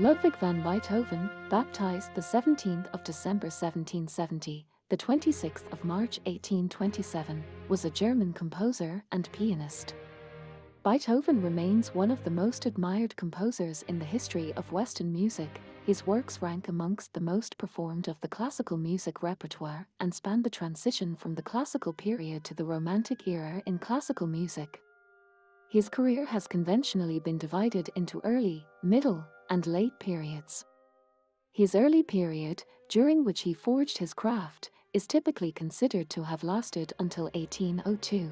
Ludwig van Beethoven, baptized the 17th of December 1770, the 26th of March 1827, was a German composer and pianist. Beethoven remains one of the most admired composers in the history of Western music. His works rank amongst the most performed of the classical music repertoire and span the transition from the classical period to the Romantic era in classical music. His career has conventionally been divided into early, middle, and late periods. His early period, during which he forged his craft, is typically considered to have lasted until 1802.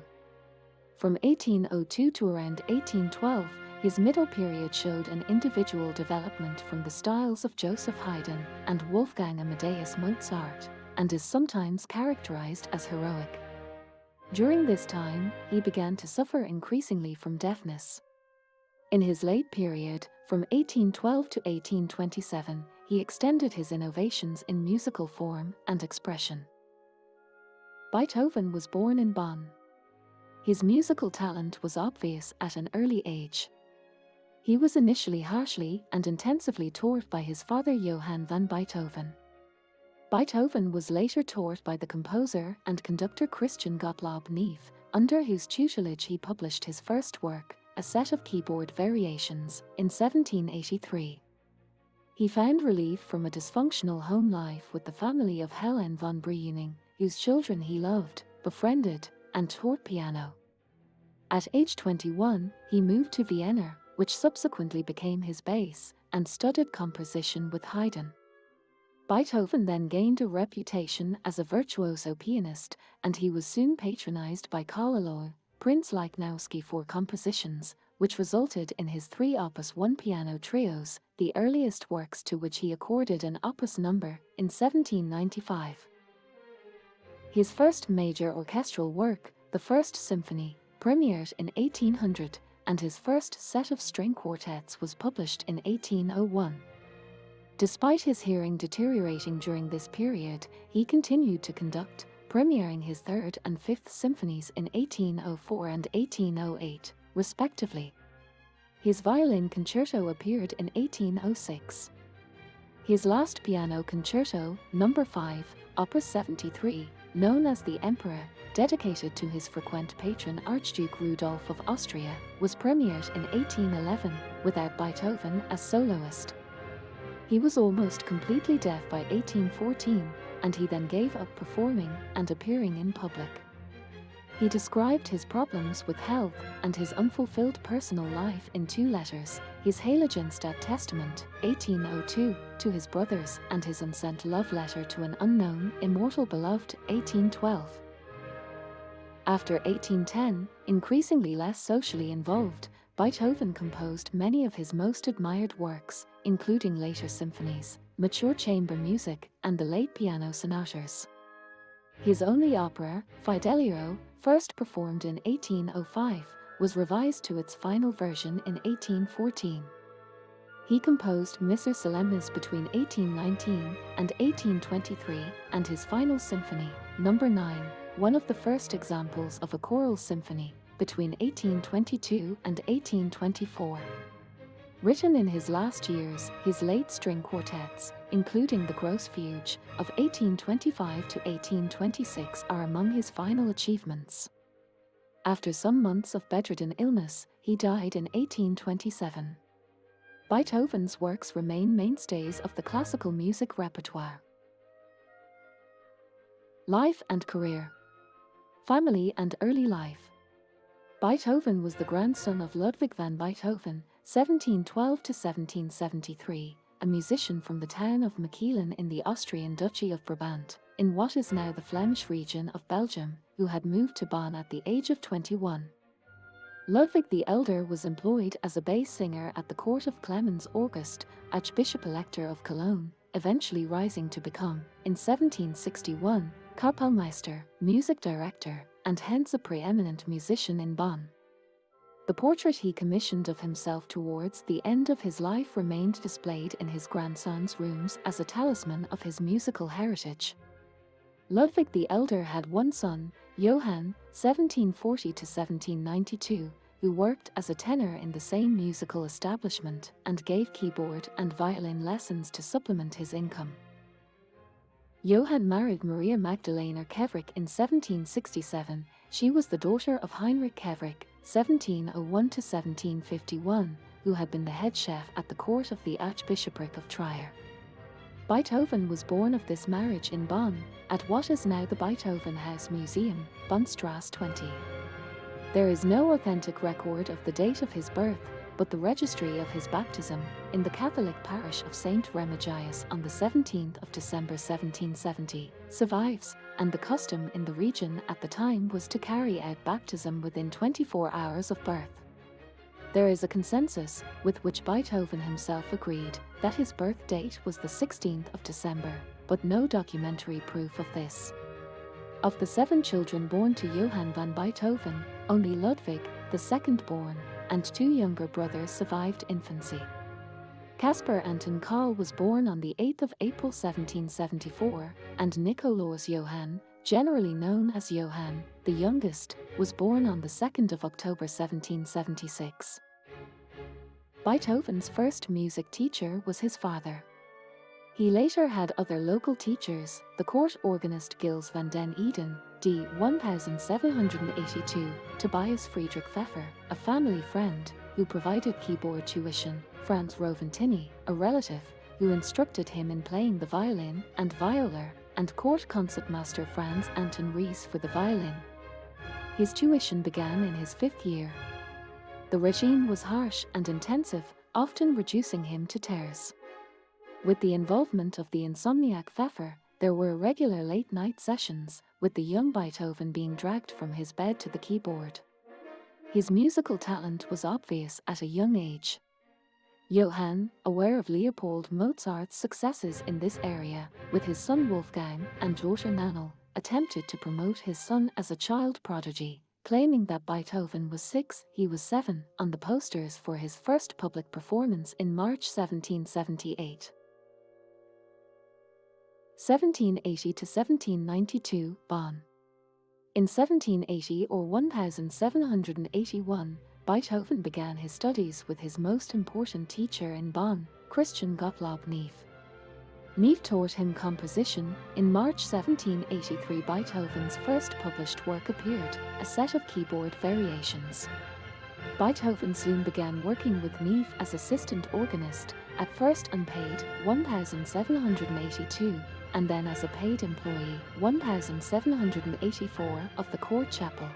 From 1802 to around 1812, his middle period showed an individual development from the styles of Joseph Haydn and Wolfgang Amadeus Mozart, and is sometimes characterized as heroic. During this time, he began to suffer increasingly from deafness. In his late period, from 1812 to 1827, he extended his innovations in musical form and expression. Beethoven was born in Bonn. His musical talent was obvious at an early age. He was initially harshly and intensively taught by his father Johann van Beethoven. Beethoven was later taught by the composer and conductor Christian Gottlob Neef, under whose tutelage he published his first work, a set of keyboard variations, in 1783. He found relief from a dysfunctional home life with the family of Helen von Breuning, whose children he loved, befriended, and taught piano. At age 21, he moved to Vienna, which subsequently became his base, and studied composition with Haydn. Beethoven then gained a reputation as a virtuoso pianist, and he was soon patronized by Karl Aloy, Prince Lichnowsky for compositions, which resulted in his 3 Opus 1 piano trios, the earliest works to which he accorded an opus number, in 1795. His first major orchestral work, the First Symphony, premiered in 1800, and his first set of string quartets was published in 1801. Despite his hearing deteriorating during this period, he continued to conduct, premiering his Third and Fifth Symphonies in 1804 and 1808, respectively. His violin concerto appeared in 1806. His last piano concerto, No. 5, Opus 73, known as The Emperor, dedicated to his frequent patron Archduke Rudolph of Austria, was premiered in 1811, without Beethoven as soloist. He was almost completely deaf by 1814, and he then gave up performing and appearing in public. He described his problems with health and his unfulfilled personal life in 2 letters, his Heiligenstadt Testament, 1802, to his brothers, and his unsent love letter to an unknown, Immortal Beloved, 1812. After 1810, increasingly less socially involved, Beethoven composed many of his most admired works, including later symphonies, mature chamber music, and the late piano sonatas. His only opera, Fidelio, first performed in 1805, was revised to its final version in 1814. He composed Missa Solemnis between 1819 and 1823, and his final symphony, No. 9, one of the first examples of a choral symphony, between 1822 and 1824. Written in his last years, his late string quartets, including the Grosse Fuge of 1825 to 1826, are among his final achievements. After some months of bedridden illness, he died in 1827. Beethoven's works remain mainstays of the classical music repertoire. Life and career. Family and early life. Beethoven was the grandson of Ludwig van Beethoven, 1712 to 1773, a musician from the town of Mechelen in the Austrian Duchy of Brabant, in what is now the Flemish region of Belgium, who had moved to Bonn at the age of 21. Ludwig the Elder was employed as a bass singer at the court of Clemens August, Archbishop-Elector of Cologne, eventually rising to become, in 1761, Kapellmeister, music director, and hence a preeminent musician in Bonn. The portrait he commissioned of himself towards the end of his life remained displayed in his grandson's rooms as a talisman of his musical heritage. Ludwig the Elder had one son, Johann, 1740 to 1792, who worked as a tenor in the same musical establishment and gave keyboard and violin lessons to supplement his income. Johann married Maria Magdalena Kevrich in 1767. She was the daughter of Heinrich Kevrich, 1701–1751, who had been the head chef at the court of the Archbishopric of Trier. Beethoven was born of this marriage in Bonn, at what is now the Beethoven House Museum, Bonnstrasse 20. There is no authentic record of the date of his birth, but the registry of his baptism, in the Catholic parish of St. Remigius on the 17th of December 1770, survives, and the custom in the region at the time was to carry out baptism within 24 hours of birth. There is a consensus, with which Beethoven himself agreed, that his birth date was the 16th of December, but no documentary proof of this. Of the 7 children born to Johann van Beethoven, only Ludwig, the second born, and 2 younger brothers survived infancy. Caspar Anton Karl was born on the 8th of April 1774, and Nikolaus Johann, generally known as Johann, the youngest, was born on the 2nd of October 1776. Beethoven's first music teacher was his father. He later had other local teachers, the court organist Gilles van den Eden, d. 1782, Tobias Friedrich Pfeffer, a family friend, who provided keyboard tuition, Franz Roventini, a relative, who instructed him in playing the violin and viola, and court concertmaster Franz Anton Ries for the violin. His tuition began in his 5th year. The regime was harsh and intensive, often reducing him to tears. With the involvement of the insomniac Pfeffer, there were regular late-night sessions, with the young Beethoven being dragged from his bed to the keyboard. His musical talent was obvious at a young age. Johann, aware of Leopold Mozart's successes in this area, with his son Wolfgang and daughter Nannerl, attempted to promote his son as a child prodigy, claiming that Beethoven was 6, he was 7, on the posters for his first public performance in March 1778. 1780 to 1792, Bonn. In 1780 or 1781, Beethoven began his studies with his most important teacher in Bonn, Christian Gottlob Neef. Neef taught him composition. In March 1783, Beethoven's first published work appeared, a set of keyboard variations. Beethoven soon began working with Neef as assistant organist, at first unpaid, 1782, and then as a paid employee, 1784, of the court chapel.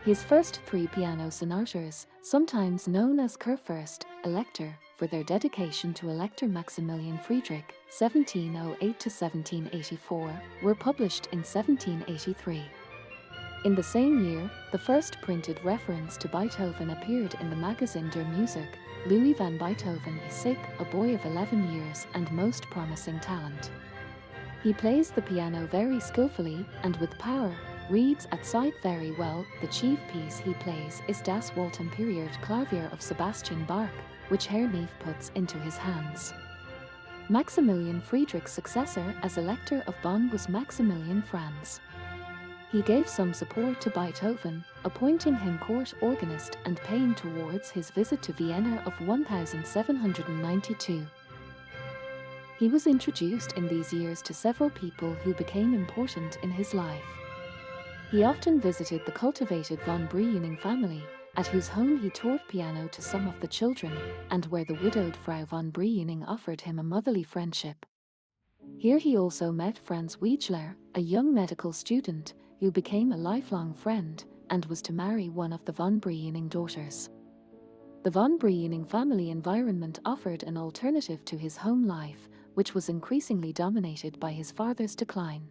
His first 3 piano sonatas, sometimes known as Kurfürst, Elector, for their dedication to Elector Maximilian Friedrich, 1708–1784, were published in 1783. In the same year, the first printed reference to Beethoven appeared in the magazine Der Musik. Ludwig van Beethoven is sick, a boy of 11 years and most promising talent. He plays the piano very skillfully and with power, reads at sight very well. The chief piece he plays is Das Waltemperiert Klavier of Sebastian Bach, which Herr Neef puts into his hands. Maximilian Friedrich's successor as Elector of Bonn was Maximilian Franz. He gave some support to Beethoven, appointing him court organist and paying towards his visit to Vienna of 1792. He was introduced in these years to several people who became important in his life. He often visited the cultivated von Breuning family, at whose home he taught piano to some of the children, and where the widowed Frau von Breuning offered him a motherly friendship. Here he also met Franz Wegeler, a young medical student, who became a lifelong friend, and was to marry one of the von Breuning daughters. The von Breuning family environment offered an alternative to his home life, which was increasingly dominated by his father's decline.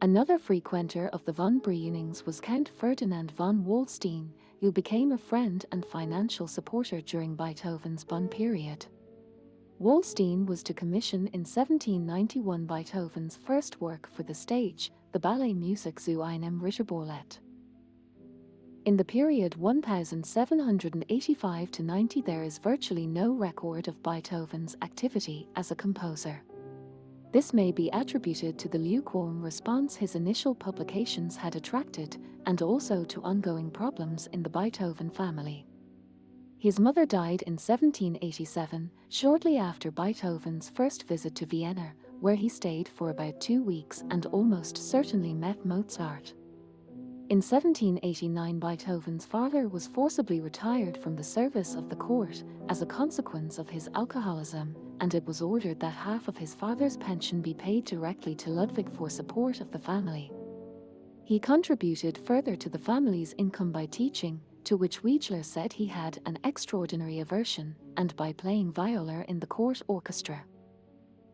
Another frequenter of the von Breunings was Count Ferdinand von Waldstein, who became a friend and financial supporter during Beethoven's Bonn period. Waldstein was to commission in 1791 Beethoven's first work for the stage, the ballet Musik zu einem Ritterballett. In the period 1785 to 90 there is virtually no record of Beethoven's activity as a composer. This may be attributed to the lukewarm response his initial publications had attracted, and also to ongoing problems in the Beethoven family. His mother died in 1787, shortly after Beethoven's first visit to Vienna, where he stayed for about 2 weeks and almost certainly met Mozart. In 1789, Beethoven's father was forcibly retired from the service of the court as a consequence of his alcoholism, and it was ordered that half of his father's pension be paid directly to Ludwig for support of the family. He contributed further to the family's income by teaching, to which Wiegler said he had an extraordinary aversion, and by playing viola in the court orchestra.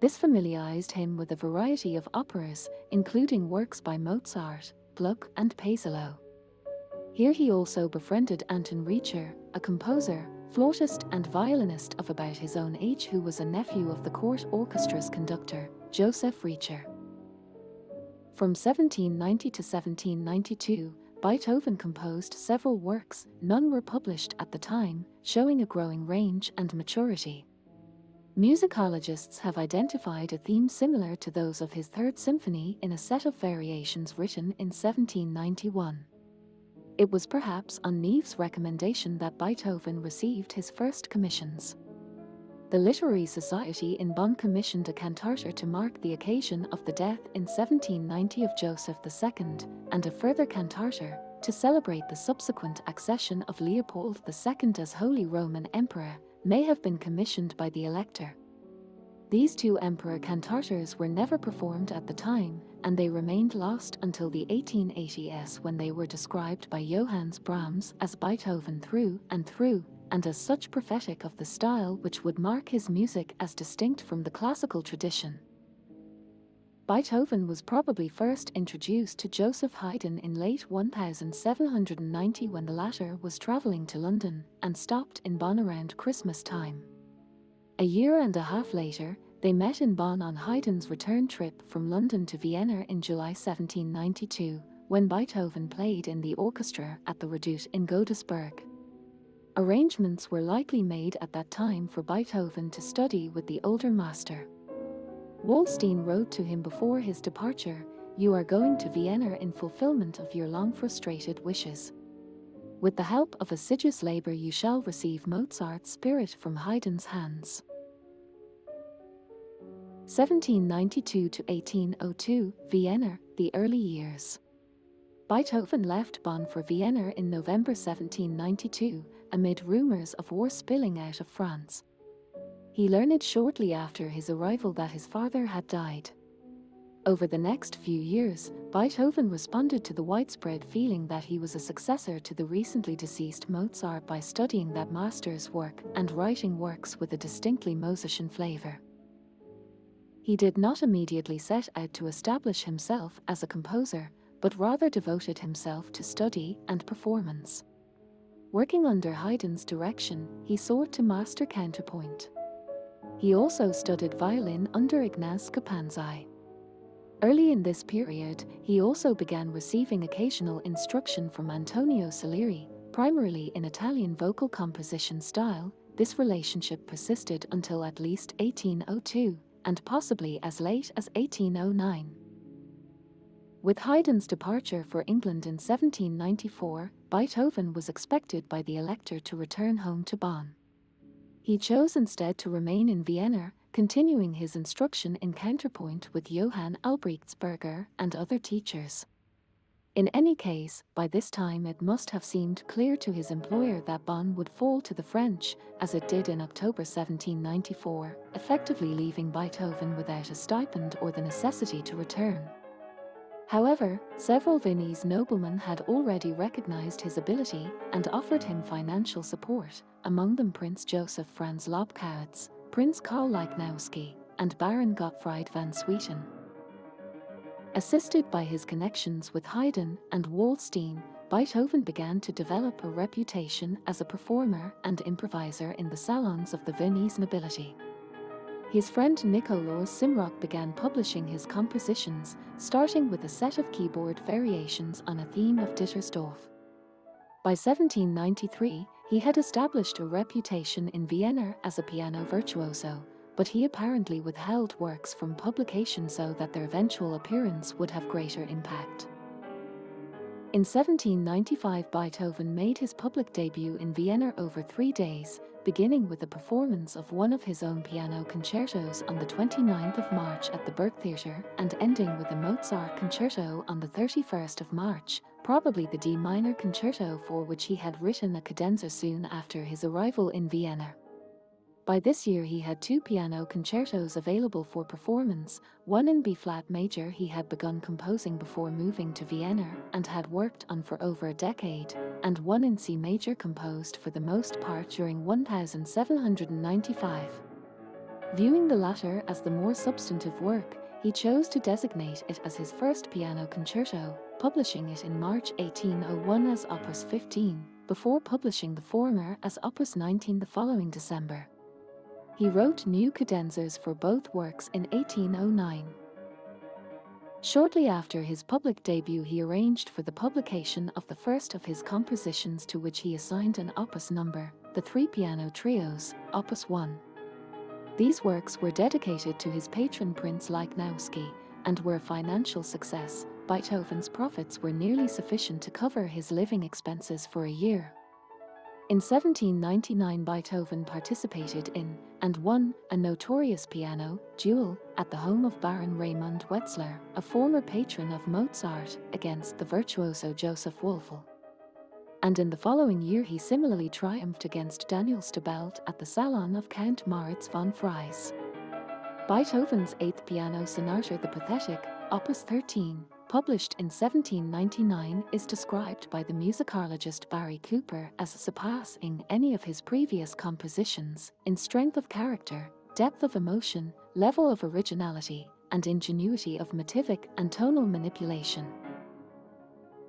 This familiarized him with a variety of operas, including works by Mozart, Gluck and Paisiello. Here he also befriended Anton Richter, a composer, flautist and violinist of about his own age who was a nephew of the court orchestra's conductor, Joseph Richter. From 1790 to 1792, Beethoven composed several works, none were published at the time, showing a growing range and maturity. Musicologists have identified a theme similar to those of his Third Symphony in a set of variations written in 1791. It was perhaps on Niepce's recommendation that Beethoven received his first commissions. The Literary Society in Bonn commissioned a cantata to mark the occasion of the death in 1790 of Joseph II, and a further cantata to celebrate the subsequent accession of Leopold II as Holy Roman Emperor, may have been commissioned by the Elector. These two emperor cantatas were never performed at the time, and they remained lost until the 1880s when they were described by Johannes Brahms as Beethoven through, and as such prophetic of the style which would mark his music as distinct from the classical tradition. Beethoven was probably first introduced to Joseph Haydn in late 1790 when the latter was travelling to London and stopped in Bonn around Christmas time. A year and a half later, they met in Bonn on Haydn's return trip from London to Vienna in July 1792, when Beethoven played in the orchestra at the Redoute in Godesberg. Arrangements were likely made at that time for Beethoven to study with the older master. Waldstein wrote to him before his departure, "You are going to Vienna in fulfillment of your long frustrated wishes. With the help of assiduous labor you shall receive Mozart's spirit from Haydn's hands." 1792 to 1802, Vienna, the early years. Beethoven left Bonn for Vienna in November 1792, amid rumors of war spilling out of France. He learned shortly after his arrival that his father had died. Over the next few years, Beethoven responded to the widespread feeling that he was a successor to the recently deceased Mozart by studying that master's work and writing works with a distinctly Mozartian flavor. He did not immediately set out to establish himself as a composer, but rather devoted himself to study and performance. Working under Haydn's direction, he sought to master counterpoint. He also studied violin under Ignaz Scapanzi. Early in this period, he also began receiving occasional instruction from Antonio Salieri, primarily in Italian vocal composition style. This relationship persisted until at least 1802, and possibly as late as 1809. With Haydn's departure for England in 1794, Beethoven was expected by the Elector to return home to Bonn. He chose instead to remain in Vienna, continuing his instruction in counterpoint with Johann Albrechtsberger and other teachers. In any case, by this time it must have seemed clear to his employer that Bonn would fall to the French, as it did in October 1794, effectively leaving Beethoven without a stipend or the necessity to return. However, several Viennese noblemen had already recognized his ability and offered him financial support, among them Prince Joseph Franz Lobkowitz, Prince Karl Lichnowsky, and Baron Gottfried van Swieten. Assisted by his connections with Haydn and Waldstein, Beethoven began to develop a reputation as a performer and improviser in the salons of the Viennese nobility. His friend Nikolaus Simrock began publishing his compositions, starting with a set of keyboard variations on a theme of Dittersdorf. By 1793, he had established a reputation in Vienna as a piano virtuoso, but he apparently withheld works from publication so that their eventual appearance would have greater impact. In 1795, Beethoven made his public debut in Vienna over 3 days, beginning with a performance of one of his own piano concertos on the 29th of March at the Burgtheater and ending with a Mozart concerto on the 31st of March, probably the D minor concerto for which he had written a cadenza soon after his arrival in Vienna. By this year he had 2 piano concertos available for performance, one in B-flat major he had begun composing before moving to Vienna and had worked on for over a decade, and one in C major composed for the most part during 1795. Viewing the latter as the more substantive work, he chose to designate it as his first piano concerto, publishing it in March 1801 as Opus 15, before publishing the former as Opus 19 the following December. He wrote new cadenzas for both works in 1809. Shortly after his public debut, he arranged for the publication of the first of his compositions, to which he assigned an opus number, the 3 piano trios, Opus 1. These works were dedicated to his patron Prince Lichnowsky and were a financial success. Beethoven's profits were nearly sufficient to cover his living expenses for a year. In 1799, Beethoven participated in, and won, a notorious piano duel at the home of Baron Raymond Wetzlar, a former patron of Mozart, against the virtuoso Joseph Wolfl. And in the following year he similarly triumphed against Daniel Stabelt at the salon of Count Moritz von Fries. Beethoven's 8th piano sonata, the Pathetic, Opus 13, published in 1799, is described by the musicologist Barry Cooper as surpassing any of his previous compositions in strength of character, depth of emotion, level of originality, and ingenuity of motivic and tonal manipulation.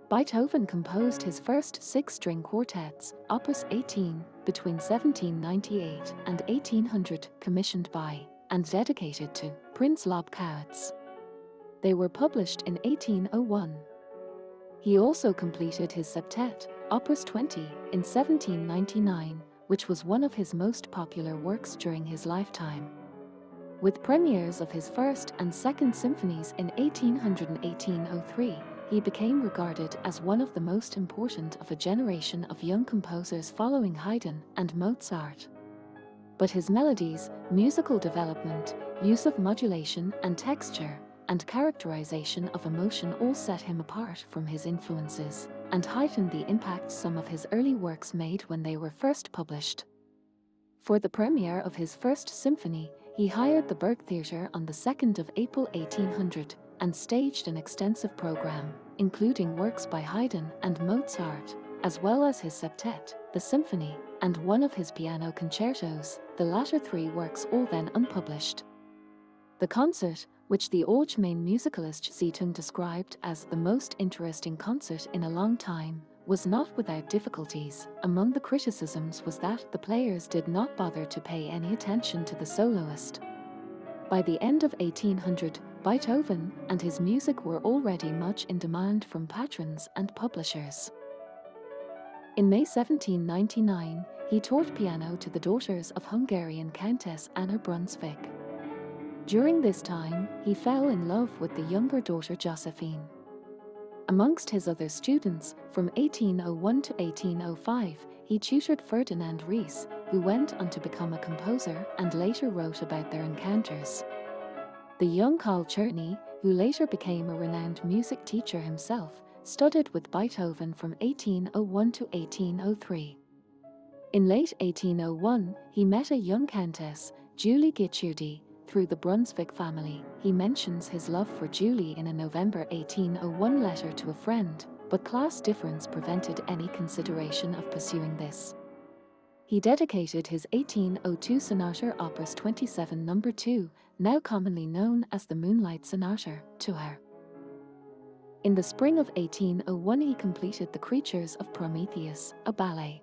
Beethoven composed his first 6-string quartets, Opus 18, between 1798 and 1800, commissioned by and dedicated to Prince Lobkowitz. They were published in 1801. He also completed his septet, Opus 20, in 1799, which was one of his most popular works during his lifetime. With premieres of his first and second symphonies in 1800 and 1803, he became regarded as one of the most important of a generation of young composers following Haydn and Mozart. But his melodies, musical development, use of modulation and texture, and characterization of emotion all set him apart from his influences, and heightened the impact some of his early works made when they were first published. For the premiere of his first symphony, he hired the Burgtheater on the 2nd of April 1800, and staged an extensive program, including works by Haydn and Mozart, as well as his septet, the symphony, and one of his piano concertos, the latter 3 works all then unpublished. The concert, which the Allgemeine musicalist Zeitung described as the most interesting concert in a long time, was not without difficulties. Among the criticisms was that the players did not bother to pay any attention to the soloist. By the end of 1800, Beethoven and his music were already much in demand from patrons and publishers. In May 1799, he taught piano to the daughters of Hungarian Countess Anna Brunswick. During this time, he fell in love with the younger daughter Josephine. Amongst his other students, from 1801 to 1805, he tutored Ferdinand Ries, who went on to become a composer and later wrote about their encounters. The young Karl Czerny, who later became a renowned music teacher himself, studied with Beethoven from 1801 to 1803. In late 1801, he met a young countess, Julie Guicciardi, through the Brunswick family. He mentions his love for Julie in a November 1801 letter to a friend, but class difference prevented any consideration of pursuing this. He dedicated his 1802 Sonata Opus 27 No. 2, now commonly known as the Moonlight Sonata, to her. In the spring of 1801 he completed The Creatures of Prometheus, a ballet.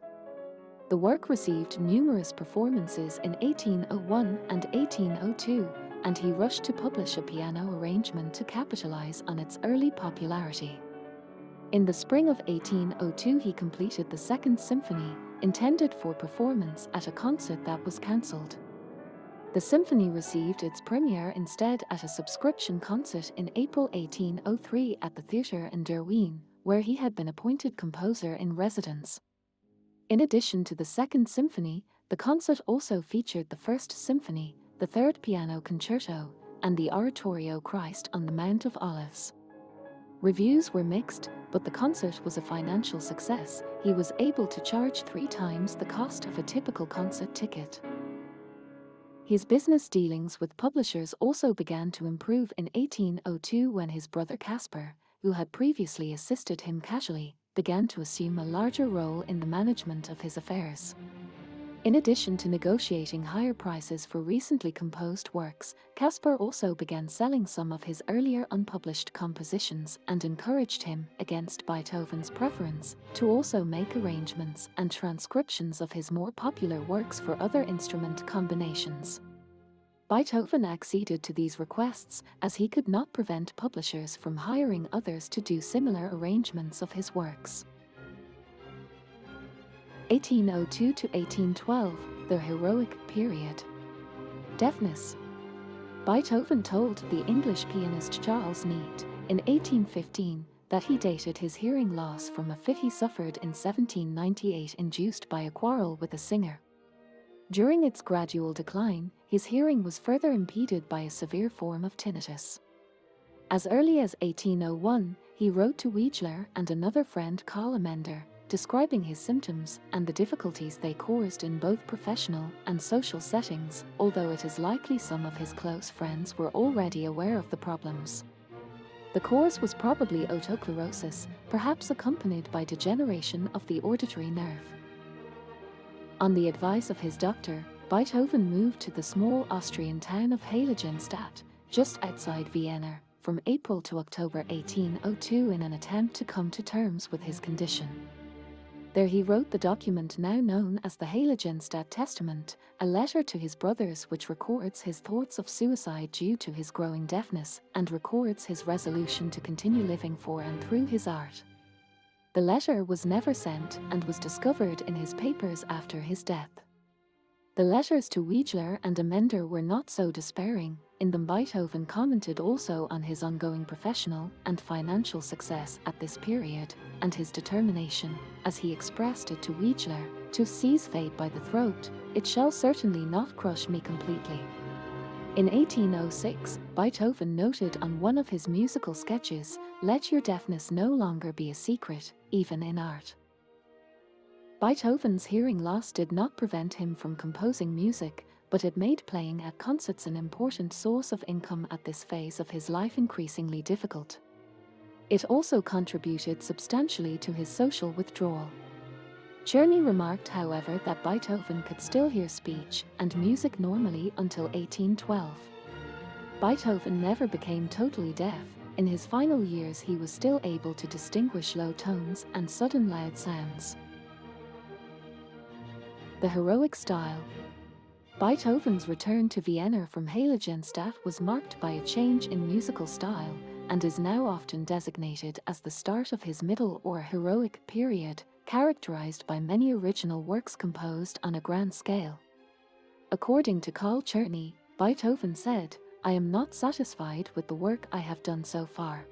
The work received numerous performances in 1801 and 1802, and he rushed to publish a piano arrangement to capitalize on its early popularity. In the spring of 1802 he completed the Second Symphony, intended for performance at a concert that was cancelled. The symphony received its premiere instead at a subscription concert in April 1803 at the theatre in Der Wien, where he had been appointed composer in residence. In addition to the Second Symphony, the concert also featured the First Symphony, the Third Piano Concerto, and the Oratorio Christ on the Mount of Olives. Reviews were mixed, but the concert was a financial success. He was able to charge 3 times the cost of a typical concert ticket. His business dealings with publishers also began to improve in 1802 when his brother Caspar, who had previously assisted him casually, began to assume a larger role in the management of his affairs. In addition to negotiating higher prices for recently composed works, Caspar also began selling some of his earlier unpublished compositions and encouraged him, against Beethoven's preference, to also make arrangements and transcriptions of his more popular works for other instrument combinations. Beethoven acceded to these requests, as he could not prevent publishers from hiring others to do similar arrangements of his works. 1802 to 1812, the heroic period. Deafness. Beethoven told the English pianist Charles Neate in 1815 that he dated his hearing loss from a fit he suffered in 1798 induced by a quarrel with a singer. During its gradual decline, his hearing was further impeded by a severe form of tinnitus. As early as 1801, he wrote to Wegeler and another friend Karl Amender, describing his symptoms and the difficulties they caused in both professional and social settings, although it is likely some of his close friends were already aware of the problems. The cause was probably otosclerosis, perhaps accompanied by degeneration of the auditory nerve. On the advice of his doctor, Beethoven moved to the small Austrian town of Heiligenstadt, just outside Vienna, from April to October 1802 in an attempt to come to terms with his condition. There he wrote the document now known as the Heiligenstadt Testament, a letter to his brothers which records his thoughts of suicide due to his growing deafness and records his resolution to continue living for and through his art. The letter was never sent and was discovered in his papers after his death. The letters to Wegeler and Amender were not so despairing. In them Beethoven commented also on his ongoing professional and financial success at this period, and his determination, as he expressed it to Wegeler, to seize fate by the throat. It shall certainly not crush me completely. In 1806, Beethoven noted on one of his musical sketches, "Let your deafness no longer be a secret, even in art." Beethoven's hearing loss did not prevent him from composing music, but it made playing at concerts an important source of income at this phase of his life increasingly difficult. It also contributed substantially to his social withdrawal. Czerny remarked, however, that Beethoven could still hear speech and music normally until 1812. Beethoven never became totally deaf. In his final years he was still able to distinguish low tones and sudden loud sounds. The heroic style. Beethoven's return to Vienna from Heiligenstadt was marked by a change in musical style, and is now often designated as the start of his middle or heroic period, characterized by many original works composed on a grand scale. According to Carl Czerny, Beethoven said, "I am not satisfied with the work I have done so far.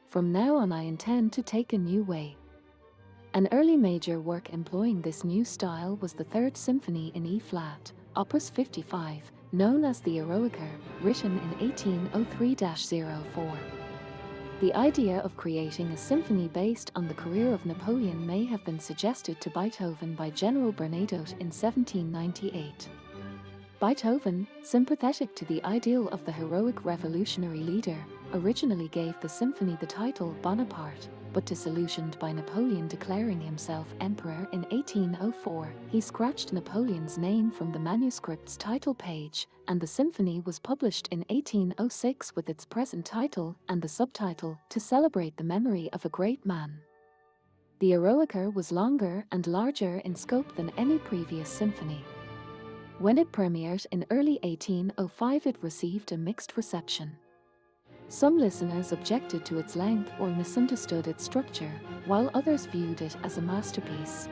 From now on I intend to take a new way." An early major work employing this new style was the Third Symphony in E-flat, Opus 55, known as the Eroica, written in 1803-04. The idea of creating a symphony based on the career of Napoleon may have been suggested to Beethoven by General Bernadotte in 1798. Beethoven, sympathetic to the ideal of the heroic revolutionary leader, originally gave the symphony the title Bonaparte, but disillusioned by Napoleon declaring himself emperor in 1804, he scratched Napoleon's name from the manuscript's title page, and the symphony was published in 1806 with its present title and the subtitle, "To celebrate the memory of a great man." The Eroica was longer and larger in scope than any previous symphony. When it premiered in early 1805, it received a mixed reception. Some listeners objected to its length or misunderstood its structure, while others viewed it as a masterpiece.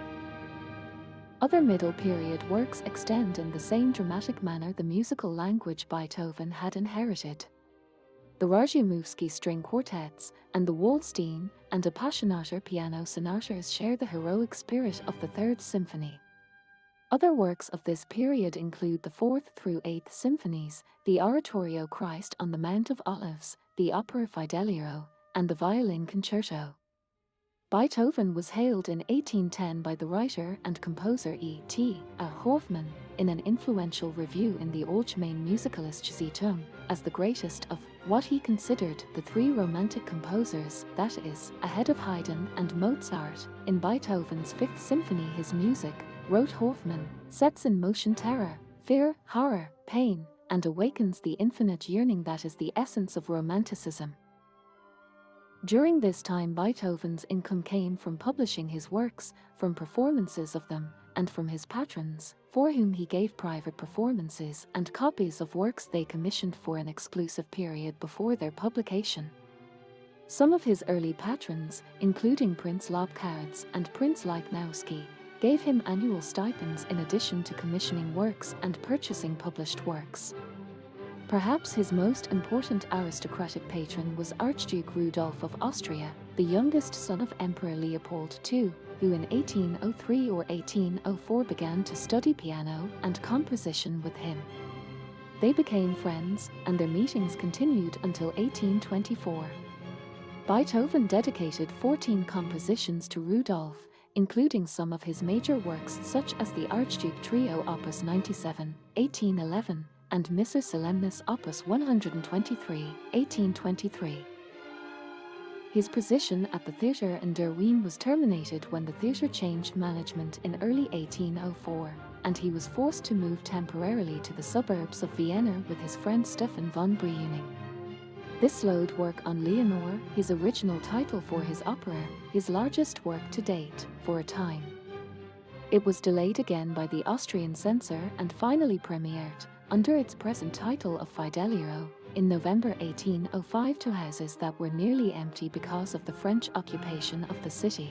Other middle period works extend in the same dramatic manner the musical language Beethoven had inherited. The Radziwiłłowski string quartets and the Waldstein and Appassionato piano sonatas share the heroic spirit of the Third Symphony. Other works of this period include the 4th through 8th symphonies, the Oratorio Christ on the Mount of Olives, the opera Fidelio, and the Violin Concerto. Beethoven was hailed in 1810 by the writer and composer E.T. Hoffmann in an influential review in the Allgemeine Musikalische Zeitung as the greatest of what he considered the three Romantic composers, that is, ahead of Haydn and Mozart. In Beethoven's Fifth Symphony, his music, wrote Hoffmann, sets in motion terror, fear, horror, pain, and awakens the infinite yearning that is the essence of Romanticism. During this time, Beethoven's income came from publishing his works, from performances of them, and from his patrons, for whom he gave private performances and copies of works they commissioned for an exclusive period before their publication. Some of his early patrons, including Prince Lobkowitz and Prince Lichnowsky, gave him annual stipends in addition to commissioning works and purchasing published works. Perhaps his most important aristocratic patron was Archduke Rudolph of Austria, the youngest son of Emperor Leopold II, who in 1803 or 1804 began to study piano and composition with him. They became friends, and their meetings continued until 1824. Beethoven dedicated 14 compositions to Rudolph, including some of his major works such as the Archduke Trio Opus 97, 1811, and Missa Solemnis Opus 123, 1823. His position at the theatre in Der Wien was terminated when the theatre changed management in early 1804, and he was forced to move temporarily to the suburbs of Vienna with his friend Stefan von Breuning. This slowed work on Leonore, his original title for his opera, his largest work to date, for a time. It was delayed again by the Austrian censor and finally premiered, under its present title of Fidelio, in November 1805 to houses that were nearly empty because of the French occupation of the city.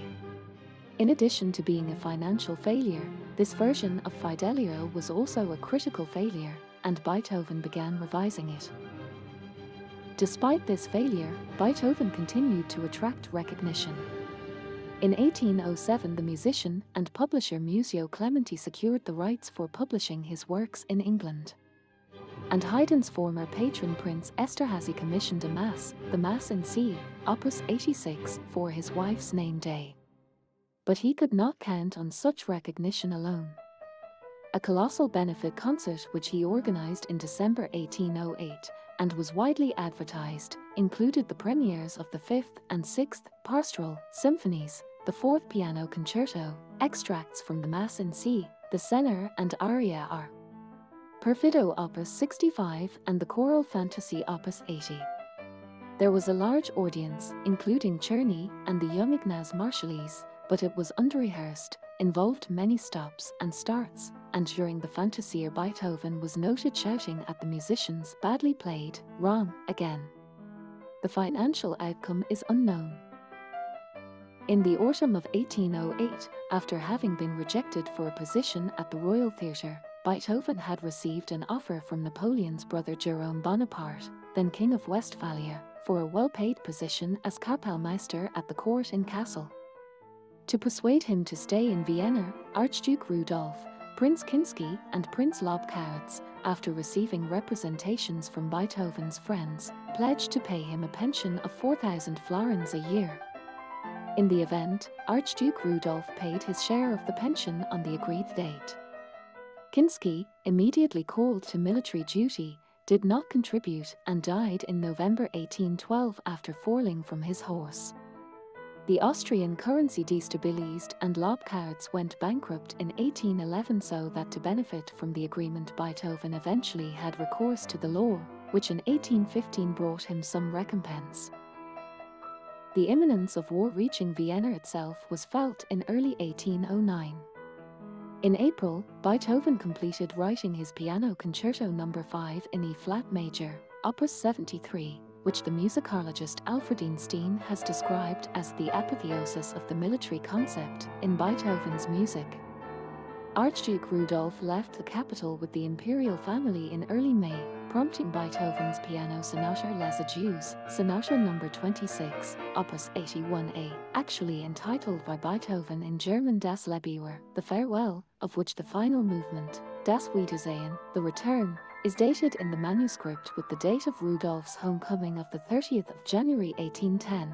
In addition to being a financial failure, this version of Fidelio was also a critical failure, and Beethoven began revising it. Despite this failure, Beethoven continued to attract recognition. In 1807, the musician and publisher Muzio Clementi secured the rights for publishing his works in England. And Haydn's former patron Prince Esterhazy commissioned a Mass, the Mass in C, Opus 86, for his wife's name day. But he could not count on such recognition alone. A colossal benefit concert which he organized in December 1808 and was widely advertised included the premieres of the 5th and 6th Pastoral Symphonies, the 4th Piano Concerto, extracts from the Mass in C, the Senner and Aria are Perfido Opus 65 and the Choral Fantasy Opus 80. There was a large audience, including Czerny and the young Ignaz Marschalese, but it was under-rehearsed, involved many stops and starts, and during the Fantasier Beethoven was noted shouting at the musicians, "Badly played, wrong, again." The financial outcome is unknown. In the autumn of 1808, after having been rejected for a position at the Royal Theatre, Beethoven had received an offer from Napoleon's brother Jerome Bonaparte, then King of Westphalia, for a well-paid position as Kapellmeister at the court in Kassel. To persuade him to stay in Vienna, Archduke Rudolph, Prince Kinsky and Prince Lobkowitz, after receiving representations from Beethoven's friends, pledged to pay him a pension of 4,000 florins a year. In the event, Archduke Rudolph paid his share of the pension on the agreed date. Kinsky, immediately called to military duty, did not contribute and died in November 1812 after falling from his horse. The Austrian currency destabilized and Lobkowitz went bankrupt in 1811, so that to benefit from the agreement Beethoven eventually had recourse to the law, which in 1815 brought him some recompense. The imminence of war reaching Vienna itself was felt in early 1809. In April, Beethoven completed writing his Piano Concerto No. 5 in E-flat major, Opus 73, which the musicologist Alfredine Steen has described as the apotheosis of the military concept in Beethoven's music. Archduke Rudolf left the capital with the imperial family in early May, prompting Beethoven's Piano Sonata Les Adieux, Sonata No. 26, Opus 81a, actually entitled by Beethoven in German Das Lebewar, the farewell, of which the final movement, Das Wiedersehen, the return, is dated in the manuscript with the date of Rudolf's homecoming of the 30th of January 1810.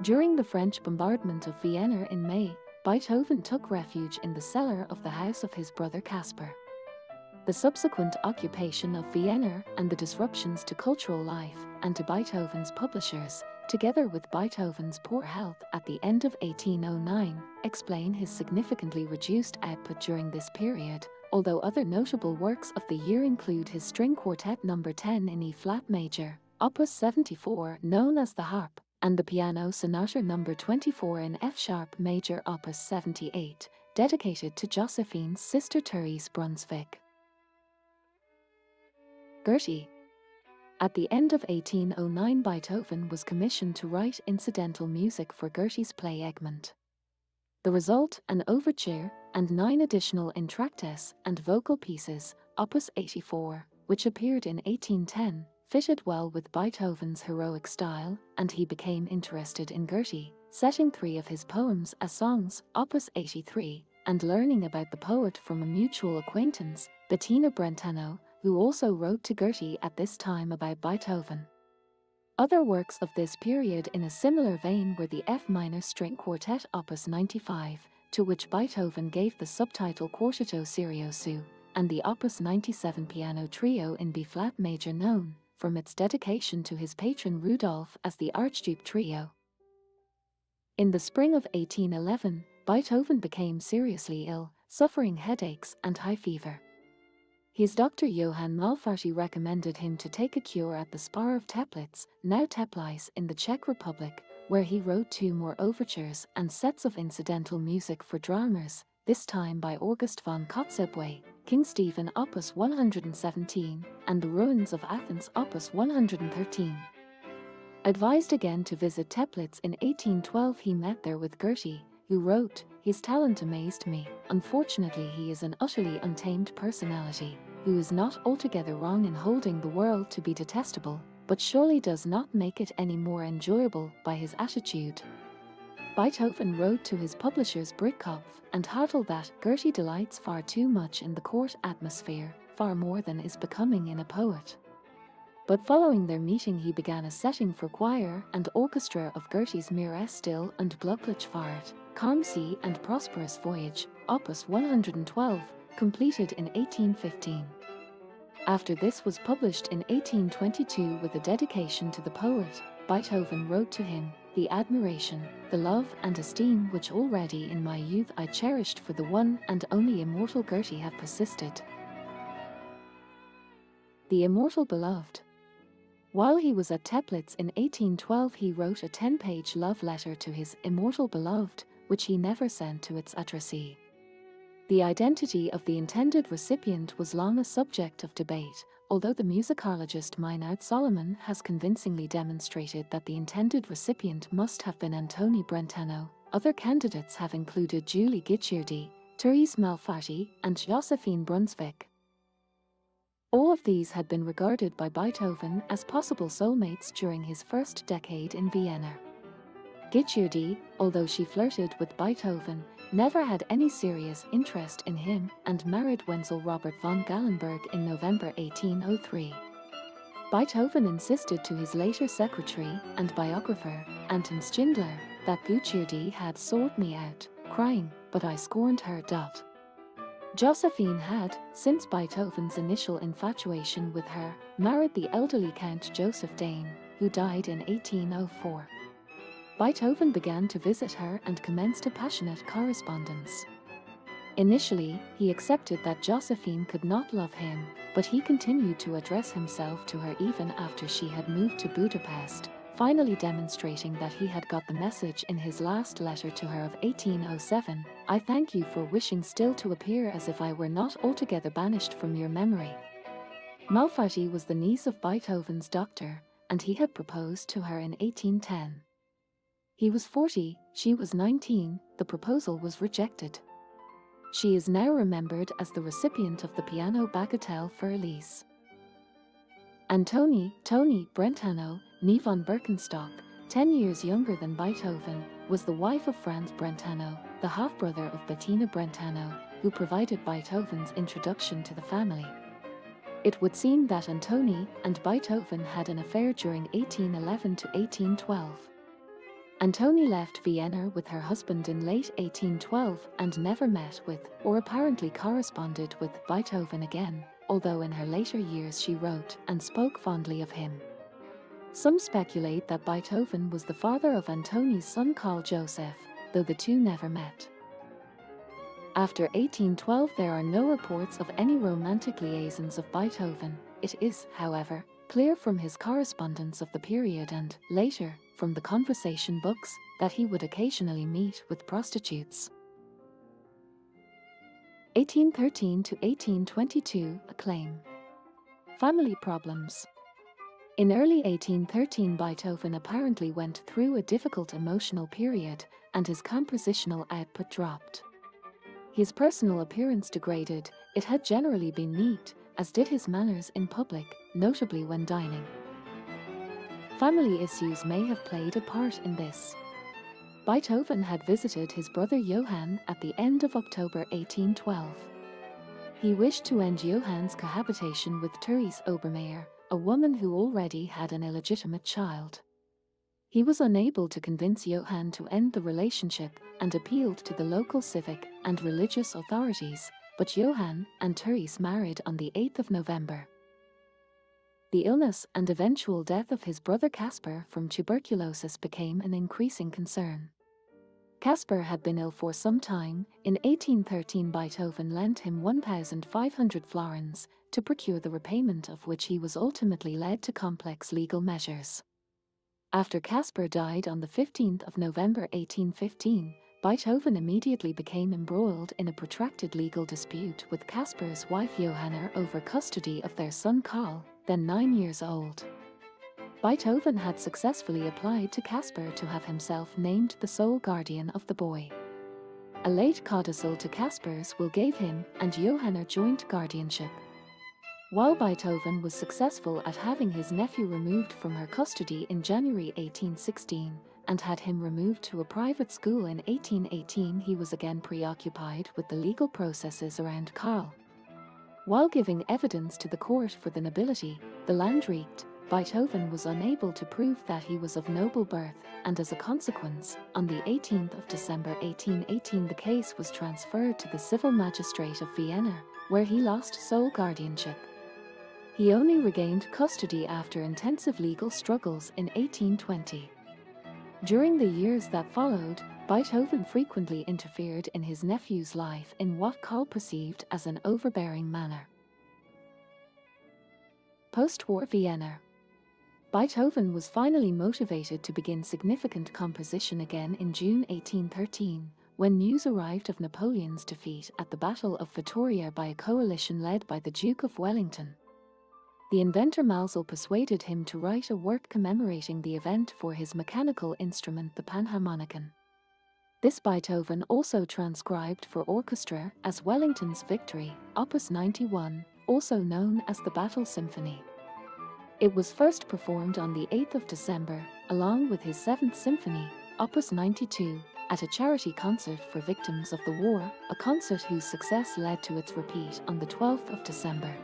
During the French bombardment of Vienna in May, Beethoven took refuge in the cellar of the house of his brother Caspar. The subsequent occupation of Vienna and the disruptions to cultural life and to Beethoven's publishers, together with Beethoven's poor health at the end of 1809, explain his significantly reduced output during this period, although other notable works of the year include his String Quartet No. 10 in E-flat major, Opus 74, known as the Harp, and the Piano Sonata No. 24 in F-sharp major Opus 78, dedicated to Josephine's sister Therese Brunswick. Goethe. At the end of 1809, Beethoven was commissioned to write incidental music for Goethe's play Egmont. The result, an overture, and 9 additional entr'actes and vocal pieces, Opus 84, which appeared in 1810, fitted well with Beethoven's heroic style, and he became interested in Goethe, setting 3 of his poems as songs, Opus 83, and learning about the poet from a mutual acquaintance, Bettina Brentano, who also wrote to Goethe at this time about Beethoven. Other works of this period in a similar vein were the F minor string quartet Opus 95, to which Beethoven gave the subtitle Quartetto Serioso, and the Opus 97 piano trio in B-flat major, known, from its dedication to his patron Rudolf, as the Archduke Trio. In the spring of 1811, Beethoven became seriously ill, suffering headaches and high fever. His doctor Johann Malfatti recommended him to take a cure at the Spa of Teplitz, now Teplice, in the Czech Republic, where he wrote 2 more overtures and sets of incidental music for drummers, this time by August von Kotzebue, King Stephen Opus 117, and the Ruins of Athens Opus 113. Advised again to visit Teplitz in 1812, he met there with Goethe, who wrote, "His talent amazed me. Unfortunately, he is an utterly untamed personality, who is not altogether wrong in holding the world to be detestable, but surely does not make it any more enjoyable by his attitude." Beethoven wrote to his publishers Breitkopf and Hartel that Goethe delights far too much in the court atmosphere, far more than is becoming in a poet. But following their meeting, he began a setting for choir and orchestra of Goethe's Mir ist still und glücklich Fahrt, Calm Sea and Prosperous Voyage, Opus 112, completed in 1815. After this was published in 1822 with a dedication to the poet, Beethoven wrote to him, "The admiration, the love and esteem which already in my youth I cherished for the one and only immortal Goethe have persisted." The Immortal Beloved. While he was at Teplitz in 1812, he wrote a 10-page love letter to his immortal beloved, which he never sent to its addressee. The identity of the intended recipient was long a subject of debate, although the musicologist Meinhard Solomon has convincingly demonstrated that the intended recipient must have been Antoni Brentano. Other candidates have included Julie Guicciardi, Therese Malfatti, and Josephine Brunswick. All of these had been regarded by Beethoven as possible soulmates during his first decade in Vienna. Guicciardi, although she flirted with Beethoven, never had any serious interest in him and married Wenzel Robert von Gallenberg in November 1803. Beethoven insisted to his later secretary and biographer, Anton Schindler, that Guicciardi had sought me out, crying, "But I scorned her." Josephine had, since Beethoven's initial infatuation with her, married the elderly Count Joseph Dane, who died in 1804. Beethoven began to visit her and commenced a passionate correspondence. Initially, he accepted that Josephine could not love him, but he continued to address himself to her even after she had moved to Budapest, finally demonstrating that he had got the message in his last letter to her of 1807, "I thank you for wishing still to appear as if I were not altogether banished from your memory." Malfatti was the niece of Beethoven's doctor, and he had proposed to her in 1810. He was 40, she was 19, the proposal was rejected. She is now remembered as the recipient of the piano Bagatelle Für Elise. Toni Brentano, née von Birkenstock, 10 years younger than Beethoven, was the wife of Franz Brentano, the half-brother of Bettina Brentano, who provided Beethoven's introduction to the family. It would seem that Antoni and Beethoven had an affair during 1811 to 1812. Antoni left Vienna with her husband in late 1812 and never met with, or apparently corresponded with, Beethoven again, although in her later years she wrote and spoke fondly of him. Some speculate that Beethoven was the father of Antoni's son Karl Joseph, though the two never met. After 1812 there are no reports of any romantic liaisons of Beethoven. It is, however, clear from his correspondence of the period and, later, from the conversation books, that he would occasionally meet with prostitutes. 1813 to 1822, Acclaim. Family problems. In early 1813 Beethoven apparently went through a difficult emotional period, and his compositional output dropped. His personal appearance degraded. It had generally been neat, as did his manners in public, notably when dining. Family issues may have played a part in this. Beethoven had visited his brother Johann at the end of October 1812. He wished to end Johann's cohabitation with Therese Obermeier, a woman who already had an illegitimate child. He was unable to convince Johann to end the relationship and appealed to the local civic and religious authorities, but Johann and Therese married on the 8th of November. The illness and eventual death of his brother Caspar from tuberculosis became an increasing concern. Caspar had been ill for some time. In 1813 Beethoven lent him 1,500 florins, to procure the repayment of which he was ultimately led to complex legal measures. After Caspar died on the 15th of November 1815, Beethoven immediately became embroiled in a protracted legal dispute with Caspar's wife Johanna over custody of their son Karl, then 9 years old. Beethoven had successfully applied to Caspar to have himself named the sole guardian of the boy. A late codicil to Caspar's will gave him and Johanna joint guardianship. While Beethoven was successful at having his nephew removed from her custody in January 1816, and had him removed to a private school in 1818, he was again preoccupied with the legal processes around Karl. While giving evidence to the court for the nobility, the Landgericht, Beethoven was unable to prove that he was of noble birth, and as a consequence, on the 18th of December 1818 the case was transferred to the civil magistrate of Vienna, where he lost sole guardianship. He only regained custody after intensive legal struggles in 1820. During the years that followed, Beethoven frequently interfered in his nephew's life in what Karl perceived as an overbearing manner. Post-war Vienna. Beethoven was finally motivated to begin significant composition again in June 1813, when news arrived of Napoleon's defeat at the Battle of Vittoria by a coalition led by the Duke of Wellington. The inventor Maelzel persuaded him to write a work commemorating the event for his mechanical instrument the panharmonicon. This Beethoven also transcribed for orchestra as Wellington's Victory, Opus 91, also known as the Battle Symphony. It was first performed on the 8th of December, along with his 7th Symphony, Opus 92, at a charity concert for victims of the war, a concert whose success led to its repeat on the 12th of December.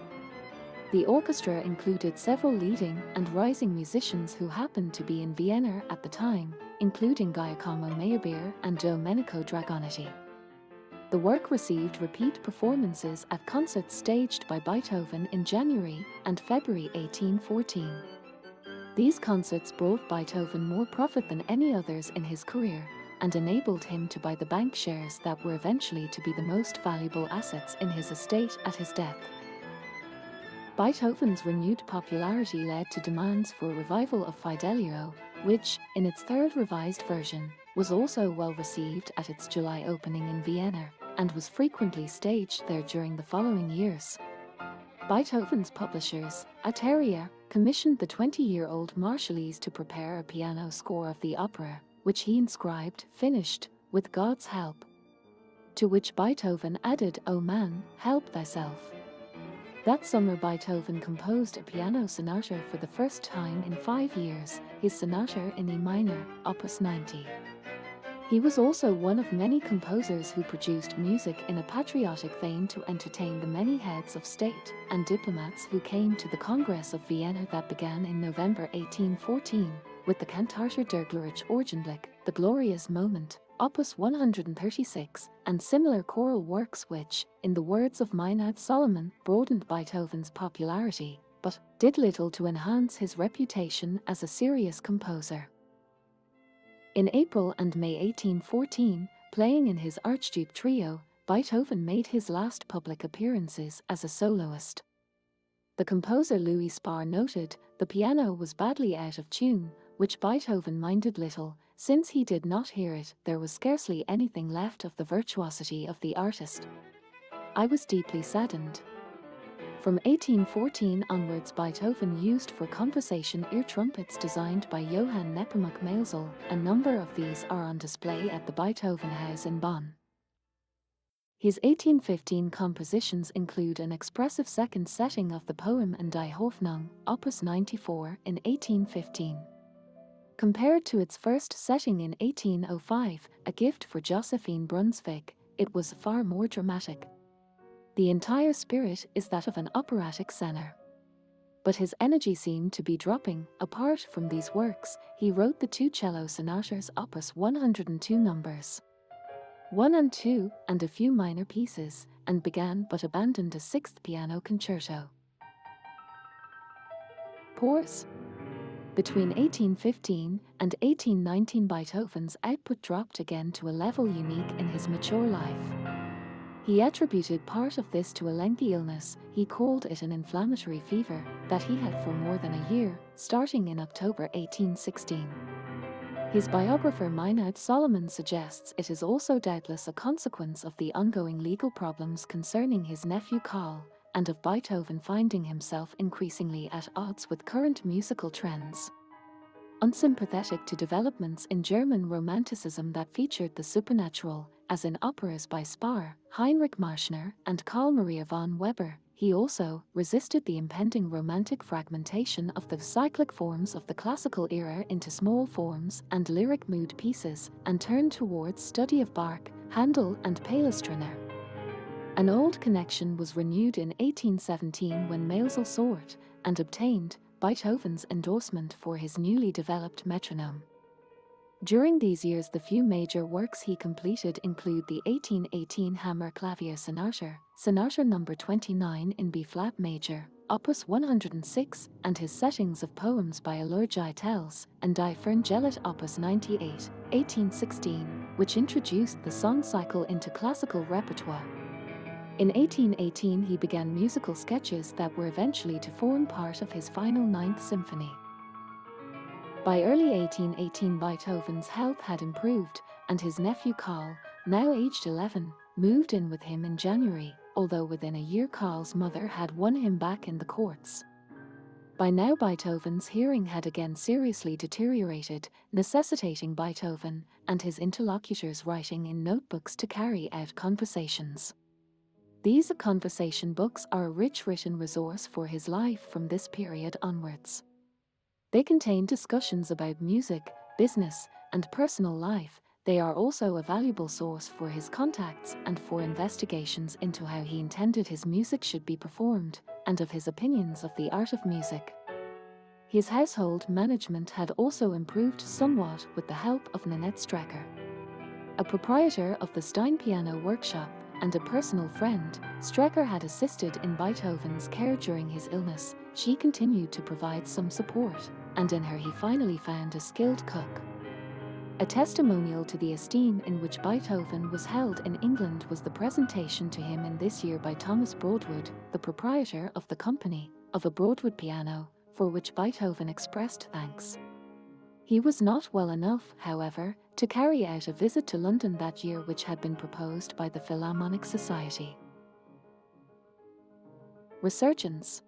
The orchestra included several leading and rising musicians who happened to be in Vienna at the time, including Giacomo Meyerbeer and Domenico Dragonetti. The work received repeat performances at concerts staged by Beethoven in January and February 1814. These concerts brought Beethoven more profit than any others in his career, and enabled him to buy the bank shares that were eventually to be the most valuable assets in his estate at his death. Beethoven's renewed popularity led to demands for a revival of Fidelio, which, in its third revised version, was also well received at its July opening in Vienna, and was frequently staged there during the following years. Beethoven's publishers, Ateria, commissioned the 20-year-old Marshallese to prepare a piano score of the opera, which he inscribed, finished, with God's help. to which Beethoven added, "O man, help thyself." That summer Beethoven composed a piano sonata for the first time in 5 years, his Sonata in E minor, Opus 90. He was also one of many composers who produced music in a patriotic vein to entertain the many heads of state and diplomats who came to the Congress of Vienna that began in November 1814, with the Kantate der glorreichen Augenblick, The Glorious Moment, Opus 136, and similar choral works which, in the words of Meinhard Solomon, broadened Beethoven's popularity, but did little to enhance his reputation as a serious composer. In April and May 1814, playing in his Archduke Trio, Beethoven made his last public appearances as a soloist. The composer Louis Spar noted, "The piano was badly out of tune, which Beethoven minded little, since he did not hear it. There was scarcely anything left of the virtuosity of the artist. I was deeply saddened." From 1814 onwards, Beethoven used for conversation ear trumpets designed by Johann Nepomuk Maelzel. A number of these are on display at the Beethoven House in Bonn. His 1815 compositions include an expressive second setting of the poem In die Hoffnung, Opus 94, in 1815. Compared to its first setting in 1805, A Gift for Josephine Brunswick, it was far more dramatic. The entire spirit is that of an operatic Sänger. But his energy seemed to be dropping. Apart from these works, he wrote the 2 cello sonatas Opus 102 numbers 1 and 2, and a few minor pieces, and began but abandoned a 6th piano concerto. Pause. Between 1815 and 1819, Beethoven's output dropped again to a level unique in his mature life. He attributed part of this to a lengthy illness. He called it an inflammatory fever that he had for more than a year, starting in October 1816. His biographer Meinhard Solomon suggests it is also doubtless a consequence of the ongoing legal problems concerning his nephew Karl, and of Beethoven finding himself increasingly at odds with current musical trends. Unsympathetic to developments in German Romanticism that featured the supernatural, as in operas by Spar, Heinrich Marschner, and Carl Maria von Weber, he also resisted the impending romantic fragmentation of the cyclic forms of the classical era into small forms and lyric mood pieces, and turned towards study of Bach, Handel, and Palestrina. An old connection was renewed in 1817 when Maelzel sought and obtained Beethoven's endorsement for his newly developed metronome. During these years, the few major works he completed include the 1818 Hammer-Clavier Sonata, Sonata No. 29 in B-flat major, Opus 106, and his settings of poems by Allur Gitels, and Die Ferngelet Opus 98, 1816, which introduced the song cycle into classical repertoire. In 1818, he began musical sketches that were eventually to form part of his final 9th symphony. By early 1818, Beethoven's health had improved, and his nephew Karl, now aged 11, moved in with him in January, although within a year Karl's mother had won him back in the courts. By now, Beethoven's hearing had again seriously deteriorated, necessitating Beethoven and his interlocutors writing in notebooks to carry out conversations. These conversation books are a rich written resource for his life from this period onwards. They contain discussions about music, business, and personal life. They are also a valuable source for his contacts and for investigations into how he intended his music should be performed, and of his opinions of the art of music. His household management had also improved somewhat with the help of Nanette Strecker. A proprietor of the Stein Piano Workshop and a personal friend, Strecker had assisted in Beethoven's care during his illness. She continued to provide some support, and in her he finally found a skilled cook. A testimonial to the esteem in which Beethoven was held in England was the presentation to him in this year by Thomas Broadwood, the proprietor of the company, of a Broadwood piano, for which Beethoven expressed thanks. He was not well enough, however, to carry out a visit to London that year which had been proposed by the Philharmonic Society. Resurgence.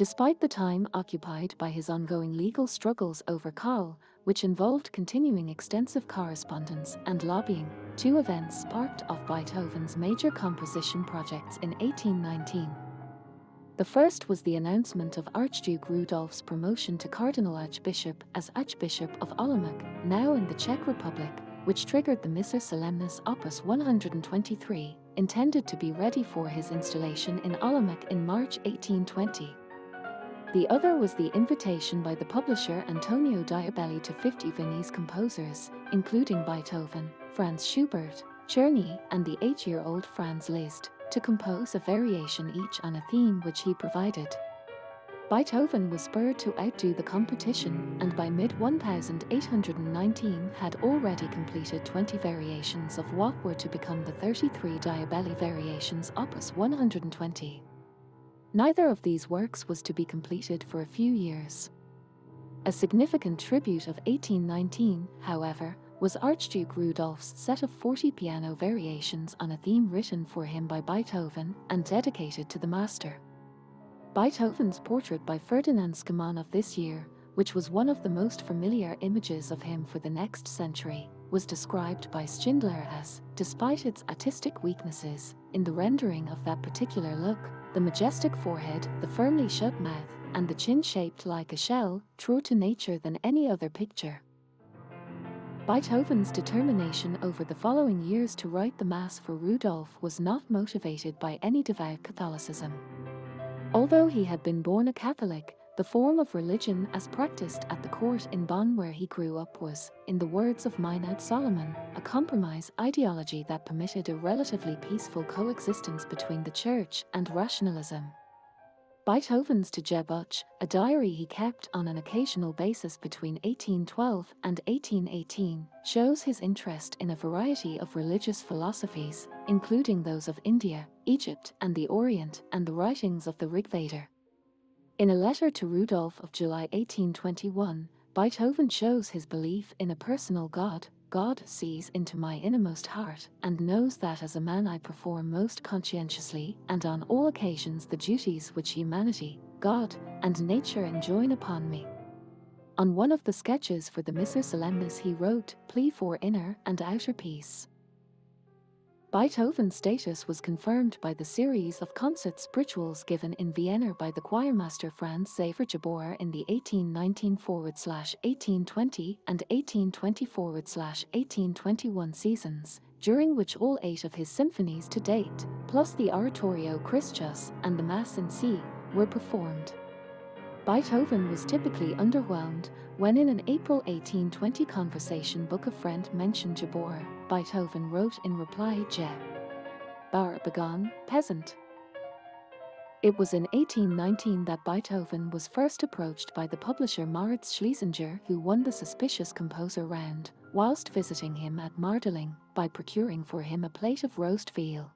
Despite the time occupied by his ongoing legal struggles over Karl, which involved continuing extensive correspondence and lobbying, two events sparked off Beethoven's major composition projects in 1819. The first was the announcement of Archduke Rudolph's promotion to Cardinal Archbishop as Archbishop of Olomouc, now in the Czech Republic, which triggered the Missa Solemnis Opus 123, intended to be ready for his installation in Olomouc in March 1820. The other was the invitation by the publisher Antonio Diabelli to 50 Viennese composers, including Beethoven, Franz Schubert, Czerny, and the 8-year-old Franz Liszt, to compose a variation each on a theme which he provided. Beethoven was spurred to outdo the competition, and by mid-1819 had already completed 20 variations of what were to become the 33 Diabelli variations Opus 120. Neither of these works was to be completed for a few years. A significant tribute of 1819, however, was Archduke Rudolph's set of 40 piano variations on a theme written for him by Beethoven and dedicated to the master. Beethoven's portrait by Ferdinand Schumann of this year, which was one of the most familiar images of him for the next century, was described by Schindler as, despite its artistic weaknesses, in the rendering of that particular look, the majestic forehead, the firmly shut mouth, and the chin shaped like a shell, truer to nature than any other picture. Beethoven's determination over the following years to write the Mass for Rudolph was not motivated by any devout Catholicism. Although he had been born a Catholic, the form of religion as practiced at the court in Bonn where he grew up was, in the words of Meinhard Solomon, a compromise ideology that permitted a relatively peaceful coexistence between the church and rationalism. Beethoven's Tagebuch, a diary he kept on an occasional basis between 1812 and 1818, shows his interest in a variety of religious philosophies, including those of India, Egypt, and the Orient, and the writings of the Rigveda. In a letter to Rudolph of July 1821, Beethoven shows his belief in a personal God. God sees into my innermost heart and knows that as a man I perform most conscientiously and on all occasions the duties which humanity, God, and nature enjoin upon me. On one of the sketches for the Missa Solemnis he wrote, "Plea for inner and outer peace." Beethoven's status was confirmed by the series of concert spirituals given in Vienna by the choirmaster Franz Xaver Jabor in the 1819–1820 and 1820–1821 seasons, during which all 8 of his symphonies to date, plus the Oratorio Christus and the Mass in C, were performed. Beethoven was typically underwhelmed when in an April 1820 conversation book a friend mentioned Jabor. Beethoven wrote in reply, "Je bar begon, peasant." It was in 1819 that Beethoven was first approached by the publisher Moritz Schlesinger, who won the suspicious composer round, whilst visiting him at Mardeling, by procuring for him a plate of roast veal.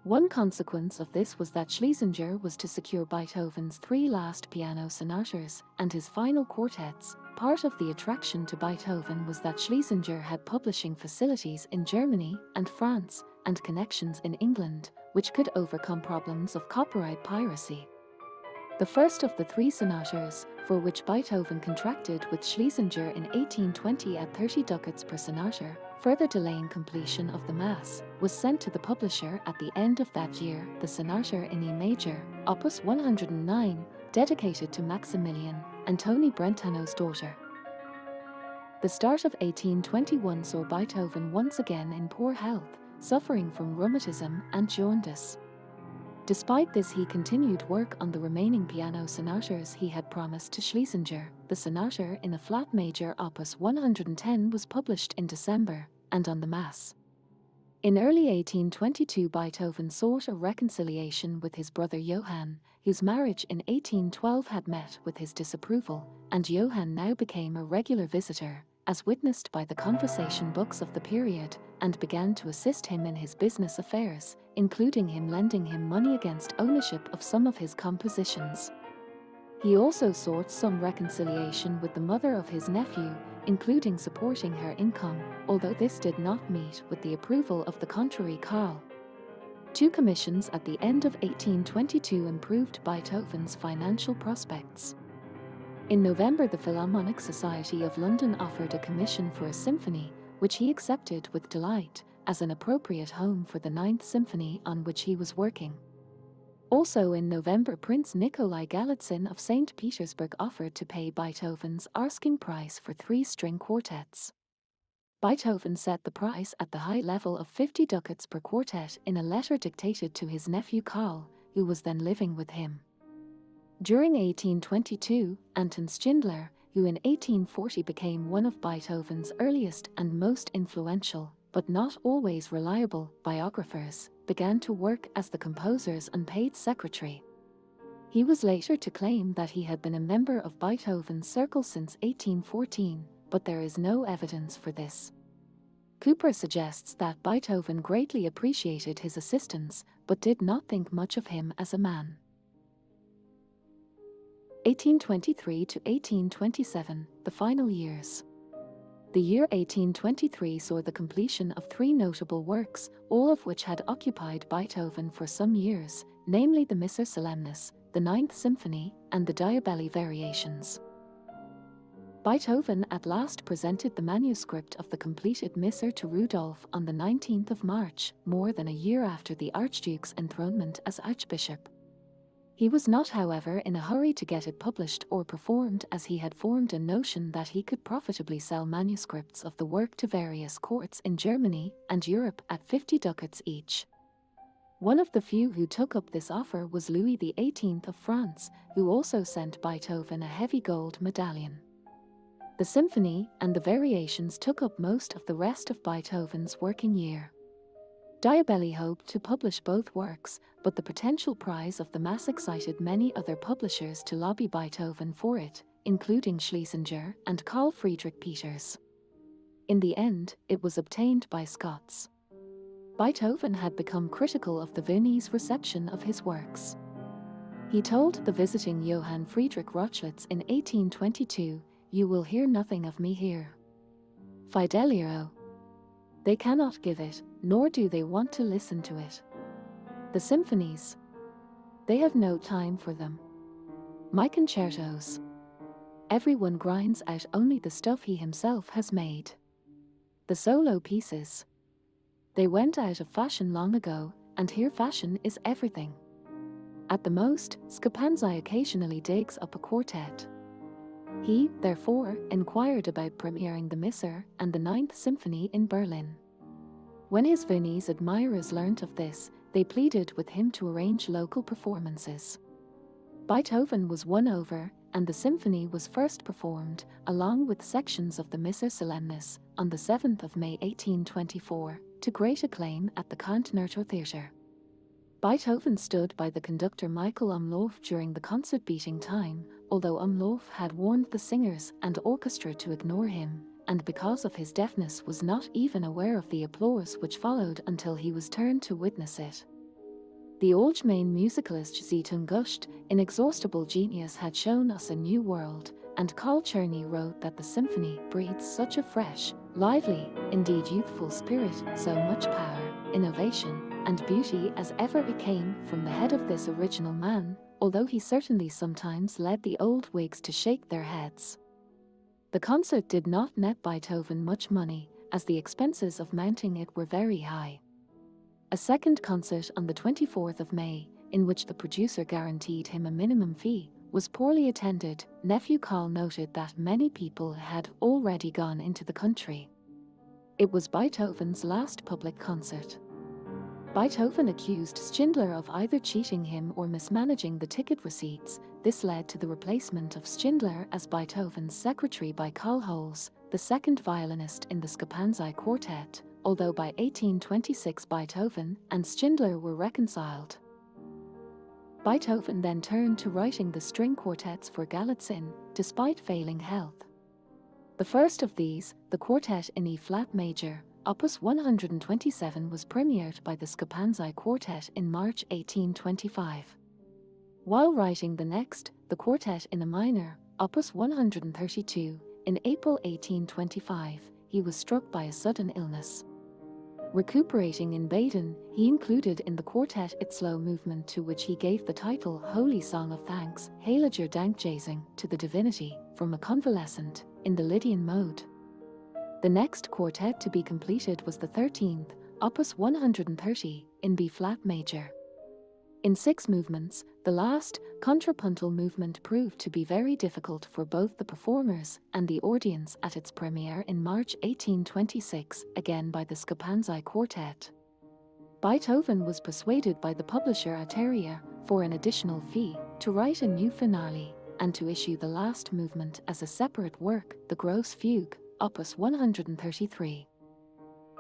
One consequence of this was that Schlesinger was to secure Beethoven's 3 last piano sonatas and his final quartets. Part of the attraction to Beethoven was that Schlesinger had publishing facilities in Germany and France and connections in England, which could overcome problems of copyright piracy. The first of the 3 sonatas, for which Beethoven contracted with Schlesinger in 1820 at 30 ducats per sonata, further delaying completion of the Mass, was sent to the publisher at the end of that year, the Sonata in E major, Opus 109, dedicated to Maximilian, Antoni Brentano's daughter. The start of 1821 saw Beethoven once again in poor health, suffering from rheumatism and jaundice. Despite this, he continued work on the remaining piano sonatas he had promised to Schlesinger. The Sonata in a flat major Opus 110 was published in December, and on the Mass. In early 1822 Beethoven sought a reconciliation with his brother Johann, whose marriage in 1812 had met with his disapproval, and Johann now became a regular visitor, as witnessed by the conversation books of the period, and began to assist him in his business affairs, including him lending him money against ownership of some of his compositions. He also sought some reconciliation with the mother of his nephew, including supporting her income, although this did not meet with the approval of the contrary Karl. Two commissions at the end of 1822 improved Beethoven's financial prospects. In November, the Philharmonic Society of London offered a commission for a symphony, which he accepted with delight, as an appropriate home for the Ninth Symphony on which he was working. Also in November, Prince Nikolai Galitzin of St. Petersburg offered to pay Beethoven's asking price for 3-string quartets. Beethoven set the price at the high level of 50 ducats per quartet in a letter dictated to his nephew Karl, who was then living with him. During 1822, Anton Schindler, who in 1840 became one of Beethoven's earliest and most influential, but not always reliable, biographers, began to work as the composer's unpaid secretary. He was later to claim that he had been a member of Beethoven's circle since 1814, but there is no evidence for this. Cooper suggests that Beethoven greatly appreciated his assistance, but did not think much of him as a man. 1823 to 1827, the final years. The year 1823 saw the completion of 3 notable works, all of which had occupied Beethoven for some years, namely the Missa Solemnis, the Ninth Symphony, and the Diabelli Variations. Beethoven at last presented the manuscript of the completed Missa to Rudolph on the 19th of March, more than a year after the Archduke's enthronement as Archbishop. He was not, however, in a hurry to get it published or performed, as he had formed a notion that he could profitably sell manuscripts of the work to various courts in Germany and Europe at 50 ducats each. One of the few who took up this offer was Louis XVIII of France, who also sent Beethoven a heavy gold medallion. The symphony and the variations took up most of the rest of Beethoven's working year. Diabelli hoped to publish both works, but the potential prize of the Mass excited many other publishers to lobby Beethoven for it, including Schlesinger and Carl Friedrich Peters. In the end, it was obtained by Scots. Beethoven had become critical of the Viennese reception of his works. He told the visiting Johann Friedrich Rochlitz in 1822, "You will hear nothing of me here. Fidelio. They cannot give it, nor do they want to listen to it. The symphonies, they have no time for them. My concertos, everyone grinds out only the stuff he himself has made. The solo pieces, they went out of fashion long ago, and here fashion is everything. At the most, Scapanzi occasionally digs up a quartet." He, therefore, inquired about premiering the Missa and the Ninth Symphony in Berlin. When his Viennese admirers learnt of this, they pleaded with him to arrange local performances. Beethoven was won over, and the symphony was first performed, along with sections of the Missa Solemnis, on the 7th of May 1824, to great acclaim at the Concertgebouw Theatre. Beethoven stood by the conductor Michael Umlauf during the concert beating time, although Umlauf had warned the singers and orchestra to ignore him, and because of his deafness was not even aware of the applause which followed until he was turned to witness it. The Allgemeine musicalist Zeitung gusht, inexhaustible genius, had shown us a new world, and Karl Czerny wrote that the symphony breathes such a fresh, lively, indeed youthful spirit, so much power, innovation, and beauty as ever it came from the head of this original man, although he certainly sometimes led the old Whigs to shake their heads. The concert did not net Beethoven much money, as the expenses of mounting it were very high. A second concert on the 24th of May, in which the producer guaranteed him a minimum fee, was poorly attended. Nephew Karl noted that many people had already gone into the country. It was Beethoven's last public concert. Beethoven accused Schindler of either cheating him or mismanaging the ticket receipts. This led to the replacement of Schindler as Beethoven's secretary by Karl Holz, the second violinist in the Scapanzi Quartet, although by 1826 Beethoven and Schindler were reconciled. Beethoven then turned to writing the string quartets for Galitzin, despite failing health. The first of these, the quartet in E-flat major, Opus 127, was premiered by the Scapanzi Quartet in March 1825. While writing the next, the quartet in A minor, Opus 132, in April 1825, he was struck by a sudden illness. Recuperating in Baden, he included in the quartet its slow movement, to which he gave the title Holy Song of Thanks, Heiliger Dankjesing, to the divinity, from a convalescent, in the Lydian mode. The next quartet to be completed was the 13th, Opus 130, in B-flat major. In 6 movements, the last, contrapuntal movement proved to be very difficult for both the performers and the audience at its premiere in March 1826, again by the Scapanzi Quartet. Beethoven was persuaded by the publisher Ateria, for an additional fee, to write a new finale, and to issue the last movement as a separate work, the Grosse Fugue, Opus 133.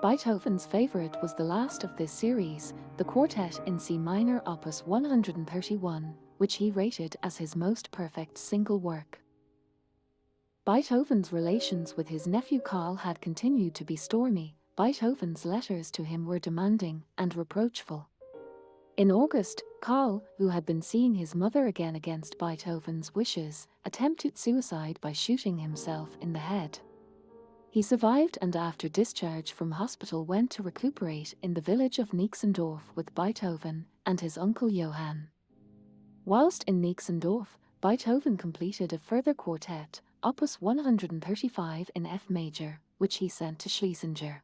Beethoven's favorite was the last of this series, the Quartet in C minor Opus 131, which he rated as his most perfect single work. Beethoven's relations with his nephew Karl had continued to be stormy. Beethoven's letters to him were demanding and reproachful. In August, Karl, who had been seeing his mother again against Beethoven's wishes, attempted suicide by shooting himself in the head. He survived, and after discharge from hospital went to recuperate in the village of Nixendorf with Beethoven and his uncle Johann. Whilst in Nixendorf, Beethoven completed a further quartet, Opus 135 in F major, which he sent to Schlesinger.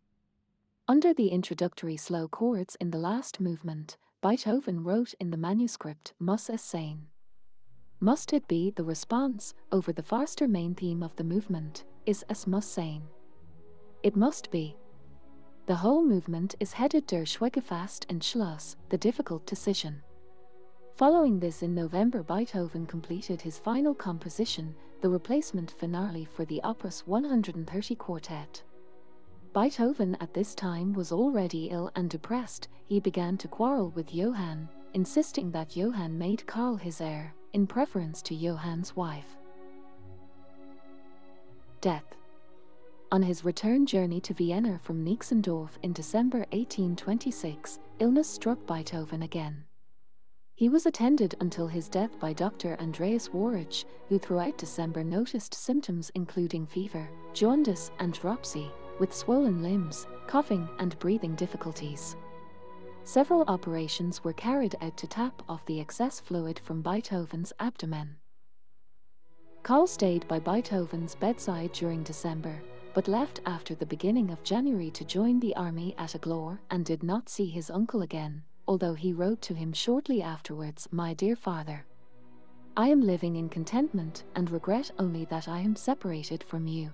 Under the introductory slow chords in the last movement, Beethoven wrote in the manuscript, Muss es sein? Must it be? The response, over the faster main theme of the movement, is Es muss sein. It must be. The whole movement is headed Der Schwegefast and Schluss, the difficult decision. Following this, in November, Beethoven completed his final composition, the replacement finale for the Opus 130 quartet. Beethoven at this time was already ill and depressed. He began to quarrel with Johann, insisting that Johann made Karl his heir, in preference to Johann's wife. Death. On his return journey to Vienna from Nixendorf in December 1826, illness struck Beethoven again. He was attended until his death by Dr. Andreas Warich, who throughout December noticed symptoms including fever, jaundice and dropsy, with swollen limbs, coughing and breathing difficulties. Several operations were carried out to tap off the excess fluid from Beethoven's abdomen. Karl stayed by Beethoven's bedside during December, but left after the beginning of January to join the army at Aglaur, and did not see his uncle again, although he wrote to him shortly afterwards, My dear father, I am living in contentment and regret only that I am separated from you.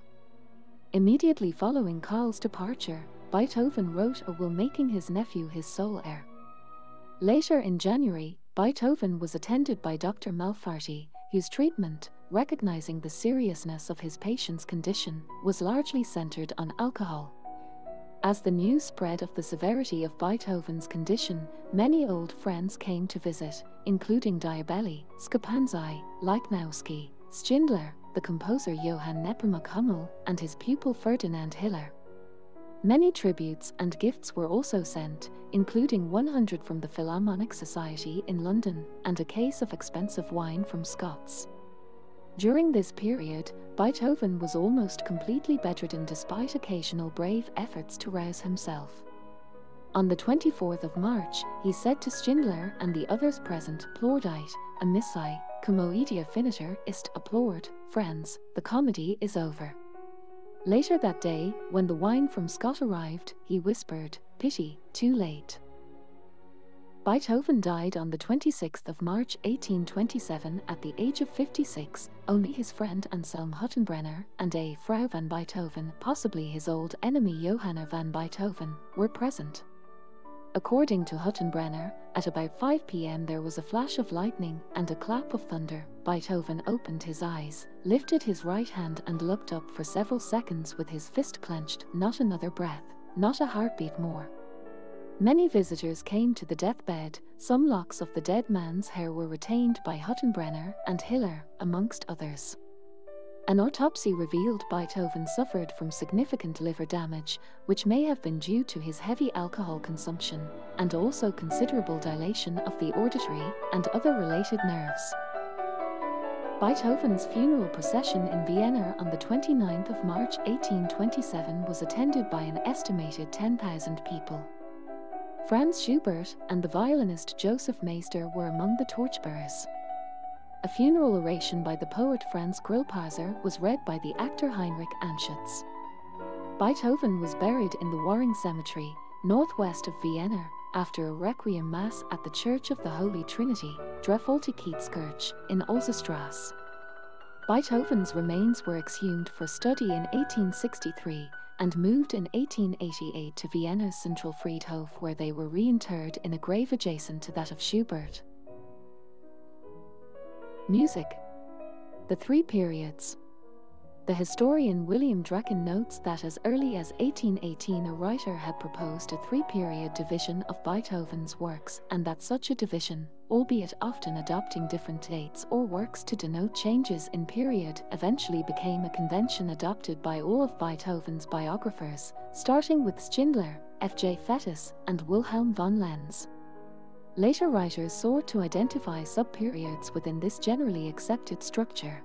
Immediately following Karl's departure, Beethoven wrote a will making his nephew his sole heir. Later in January, Beethoven was attended by Dr. Malfarti, whose treatment, recognizing the seriousness of his patient's condition, was largely centered on alcohol. As the news spread of the severity of Beethoven's condition, many old friends came to visit, including Diabelli, Scapanzi, Lichnowsky, Schindler, the composer Johann Nepomuk Hummel, and his pupil Ferdinand Hiller. Many tributes and gifts were also sent, including 100 from the Philharmonic Society in London, and a case of expensive wine from Scots. During this period, Beethoven was almost completely bedridden despite occasional brave efforts to rouse himself. On the 24th of March, he said to Schindler and the others present, Plaudite, amissi, commoedia finiter ist applaud, friends, the comedy is over. Later that day, when the wine from Scott arrived, he whispered, pity, too late. Beethoven died on the 26th of March 1827 at the age of 56. Only his friend Anselm Huttenbrenner and a Frau van Beethoven, possibly his old enemy Johanna van Beethoven, were present. According to Huttenbrenner, at about 5 p.m. there was a flash of lightning and a clap of thunder. Beethoven opened his eyes, lifted his right hand and looked up for several seconds with his fist clenched. Not another breath, not a heartbeat more. Many visitors came to the deathbed. Some locks of the dead man's hair were retained by Huttenbrenner and Hiller, amongst others. An autopsy revealed Beethoven suffered from significant liver damage, which may have been due to his heavy alcohol consumption, and also considerable dilation of the auditory and other related nerves. Beethoven's funeral procession in Vienna on the 29th of March 1827 was attended by an estimated 10,000 people. Franz Schubert and the violinist Joseph Meister were among the torchbearers. A funeral oration by the poet Franz Grillparzer was read by the actor Heinrich Anschutz. Beethoven was buried in the Waring Cemetery, northwest of Vienna, after a requiem mass at the Church of the Holy Trinity, Dreifaltige Kiezkirche, in Alserstrasse. Beethoven's remains were exhumed for study in 1863 and moved in 1888 to Vienna's Central Friedhof, where they were reinterred in a grave adjacent to that of Schubert. Music. The three periods. The historian William Draken notes that as early as 1818 a writer had proposed a three-period division of Beethoven's works, and that such a division, albeit often adopting different dates or works to denote changes in period, eventually became a convention adopted by all of Beethoven's biographers, starting with Schindler, F.J. Fettus, and Wilhelm von Lenz. Later writers sought to identify sub-periods within this generally accepted structure.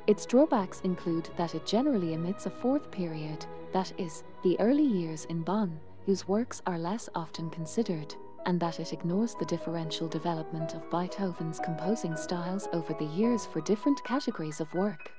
Its drawbacks include that it generally omits a fourth period, that is, the early years in Bonn, whose works are less often considered, and that it ignores the differential development of Beethoven's composing styles over the years for different categories of work.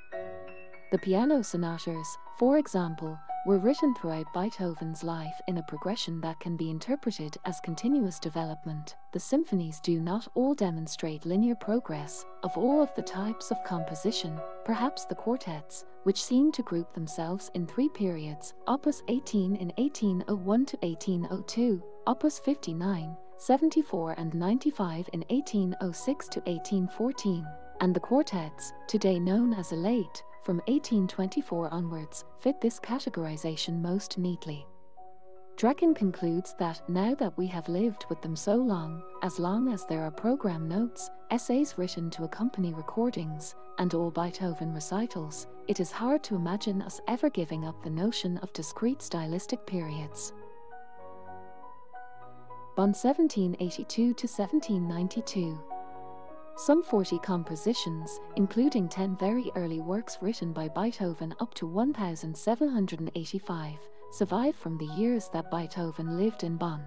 The piano sonatas, for example, were written throughout Beethoven's life in a progression that can be interpreted as continuous development. The symphonies do not all demonstrate linear progress. Of all of the types of composition, perhaps the quartets, which seem to group themselves in three periods, Opus 18 in 1801 to 1802, Opus 59, 74 and 95 in 1806 to 1814, and the quartets, today known as Elate, from 1824 onwards, fit this categorization most neatly. Draken concludes that now that we have lived with them so long as there are program notes, essays written to accompany recordings, and all Beethoven recitals, it is hard to imagine us ever giving up the notion of discrete stylistic periods. Bonn 1782 to 1792. Some 40 compositions, including 10 very early works written by Beethoven up to 1785, survive from the years that Beethoven lived in Bonn.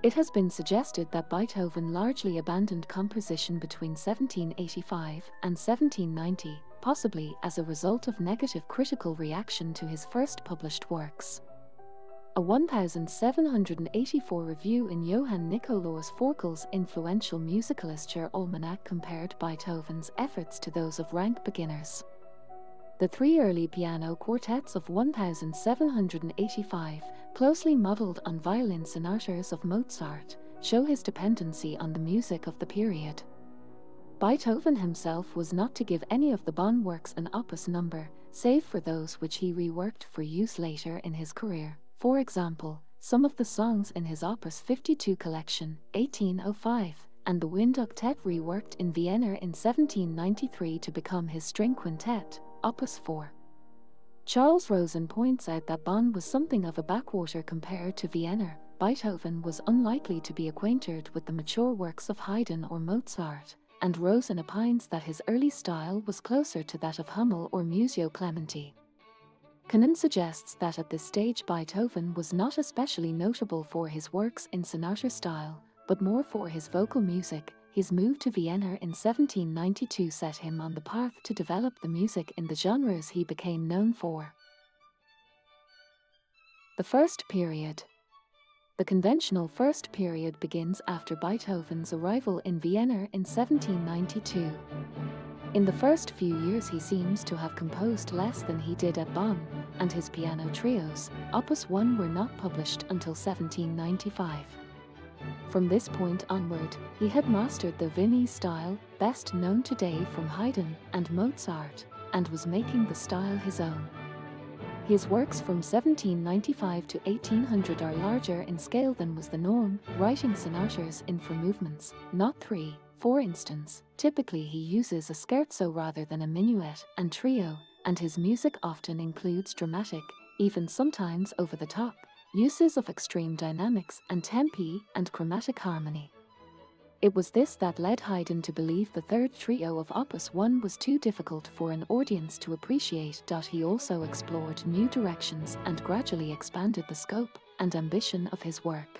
It has been suggested that Beethoven largely abandoned composition between 1785 and 1790, possibly as a result of negative critical reaction to his first published works. A 1784 review in Johann Nikolaus Forkel's influential musicalist's almanac compared Beethoven's efforts to those of rank beginners. The three early piano quartets of 1785, closely modeled on violin sonatas of Mozart, show his dependency on the music of the period. Beethoven himself was not to give any of the Bonn works an opus number, save for those which he reworked for use later in his career. For example, some of the songs in his Opus 52 collection, 1805, and the Wind Octet reworked in Vienna in 1793 to become his string quintet, Opus 4. Charles Rosen points out that Bonn was something of a backwater compared to Vienna. Beethoven was unlikely to be acquainted with the mature works of Haydn or Mozart, and Rosen opines that his early style was closer to that of Hummel or Muzio Clementi. Cannon suggests that at this stage Beethoven was not especially notable for his works in sonata style, but more for his vocal music. His move to Vienna in 1792 set him on the path to develop the music in the genres he became known for. The first period. The conventional first period begins after Beethoven's arrival in Vienna in 1792. In the first few years he seems to have composed less than he did at Bonn, and his piano trios, Opus 1, were not published until 1795. From this point onward, he had mastered the Viennese style, best known today from Haydn and Mozart, and was making the style his own. His works from 1795 to 1800 are larger in scale than was the norm, writing sonatas in 4 movements, not 3. For instance, typically he uses a scherzo rather than a minuet and trio, and his music often includes dramatic, even sometimes over-the-top, uses of extreme dynamics and tempi and chromatic harmony. It was this that led Haydn to believe the third trio of Opus 1 was too difficult for an audience to appreciate. He also explored new directions and gradually expanded the scope and ambition of his work.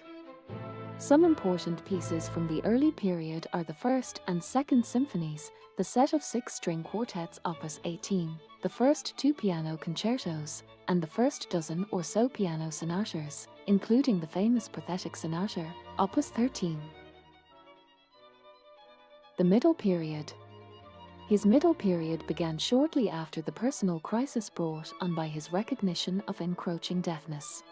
Some important pieces from the early period are the first and second symphonies, the set of 6-string quartets Opus 18, the first 2 piano concertos, and the first dozen or so piano sonatas, including the famous Pathetic Sonata, Opus 13. The middle period. His middle period began shortly after the personal crisis brought on by his recognition of encroaching deafness.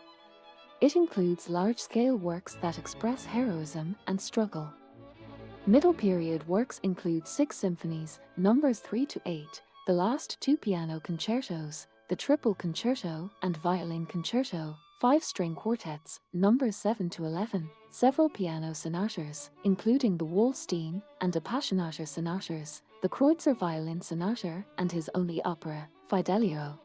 It includes large-scale works that express heroism and struggle. Middle period works include 6 symphonies, numbers 3 to 8, the last 2 piano concertos, the triple concerto and violin concerto, 5-string quartets, numbers 7 to 11, several piano sonatas, including the Wallstein and Appassionata sonatas, the Kreutzer violin sonata, and his only opera, Fidelio.